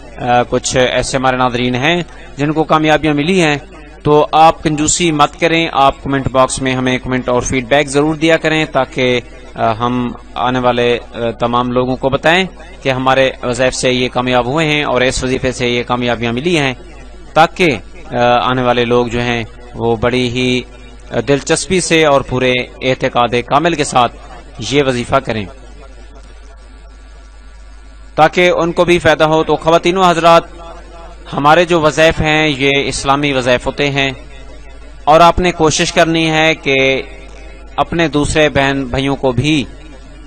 کچھ ایسے ہمارے ناظرین ہیں جن کو کامیابیاں ملی ہیں، تو آپ کنجوسی مت کریں، آپ کمنٹ باکس میں ہمیں کمنٹ اور فیڈ بیک ضرور دیا کریں تاکہ ہم آنے والے تمام لوگوں کو بتائیں کہ ہمارے وظائف سے یہ کامیاب ہوئے ہیں اور اس وظیفے سے یہ کامیابیاں ملی ہیں، تاکہ آنے والے لوگ جو ہیں وہ بڑی ہی دلچسپی سے اور پورے اعتقاد کامل کے ساتھ یہ وظیفہ کریں تاکہ ان کو بھی فائدہ ہو۔ تو خواتین و حضرات، ہمارے جو وظائف ہیں یہ اسلامی وظائف ہوتے ہیں، اور آپ نے کوشش کرنی ہے کہ اپنے دوسرے بہن بھائیوں کو بھی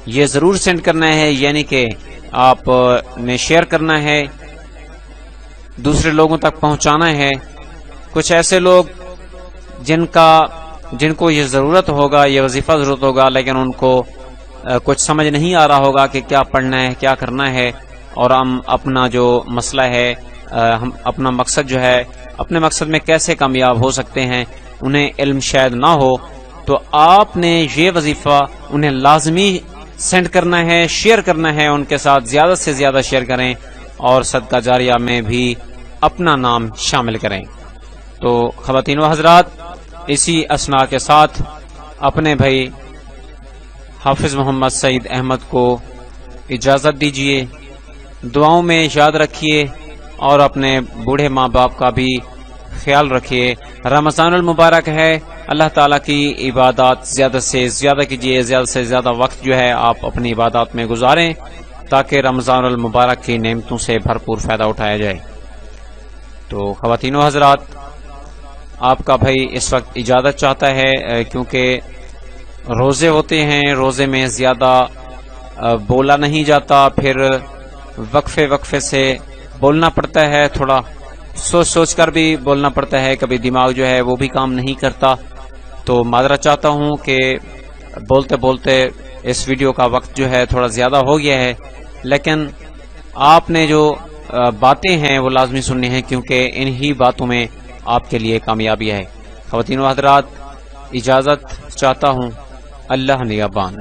یہ ضرور سینڈ کرنا ہے، یعنی کہ آپ نے شیئر کرنا ہے، دوسرے لوگوں تک پہنچانا ہے۔ کچھ ایسے لوگ جن کو یہ ضرورت ہوگا، یہ وظیفہ ضرورت ہوگا، لیکن ان کو کچھ سمجھ نہیں آ رہا ہوگا کہ کیا پڑھنا ہے، کیا کرنا ہے، اور ہم اپنا جو مسئلہ ہے، ہم اپنا مقصد جو ہے، اپنے مقصد میں کیسے کامیاب ہو سکتے ہیں، انہیں علم شاید نہ ہو، تو آپ نے یہ وظیفہ انہیں لازمی سینڈ کرنا ہے، شیئر کرنا ہے، ان کے ساتھ زیادہ سے زیادہ شیئر کریں، اور صدقہ جاریہ میں بھی اپنا نام شامل کریں۔ تو خواتین و حضرات، اسی اسنا کے ساتھ اپنے بھائی حافظ محمد سعید احمد کو اجازت دیجیے، دعاؤں میں یاد رکھیے، اور اپنے بوڑھے ماں باپ کا بھی خیال رکھیے۔ رمضان المبارک ہے، اللہ تعالیٰ کی عبادات زیادہ سے زیادہ کیجیے، زیادہ سے زیادہ وقت جو ہے آپ اپنی عبادات میں گزاریں تاکہ رمضان المبارک کی نعمتوں سے بھرپور فائدہ اٹھایا جائے۔ تو خواتین و حضرات، آپ کا بھائی اس وقت اجازت چاہتا ہے کیونکہ روزے ہوتے ہیں، روزے میں زیادہ بولا نہیں جاتا، پھر وقفے سے بولنا پڑتا ہے، تھوڑا سوچ کر بھی بولنا پڑتا ہے، کبھی دماغ جو ہے وہ بھی کام نہیں کرتا۔ تو معذرت چاہتا ہوں کہ بولتے بولتے اس ویڈیو کا وقت جو ہے تھوڑا زیادہ ہو گیا ہے، لیکن آپ نے جو باتیں ہیں وہ لازمی سننی ہیں، کیونکہ انہی باتوں میں آپ کے لیے کامیابی ہے۔ خواتین و حضرات، اجازت چاہتا ہوں، اللہ نگہبان۔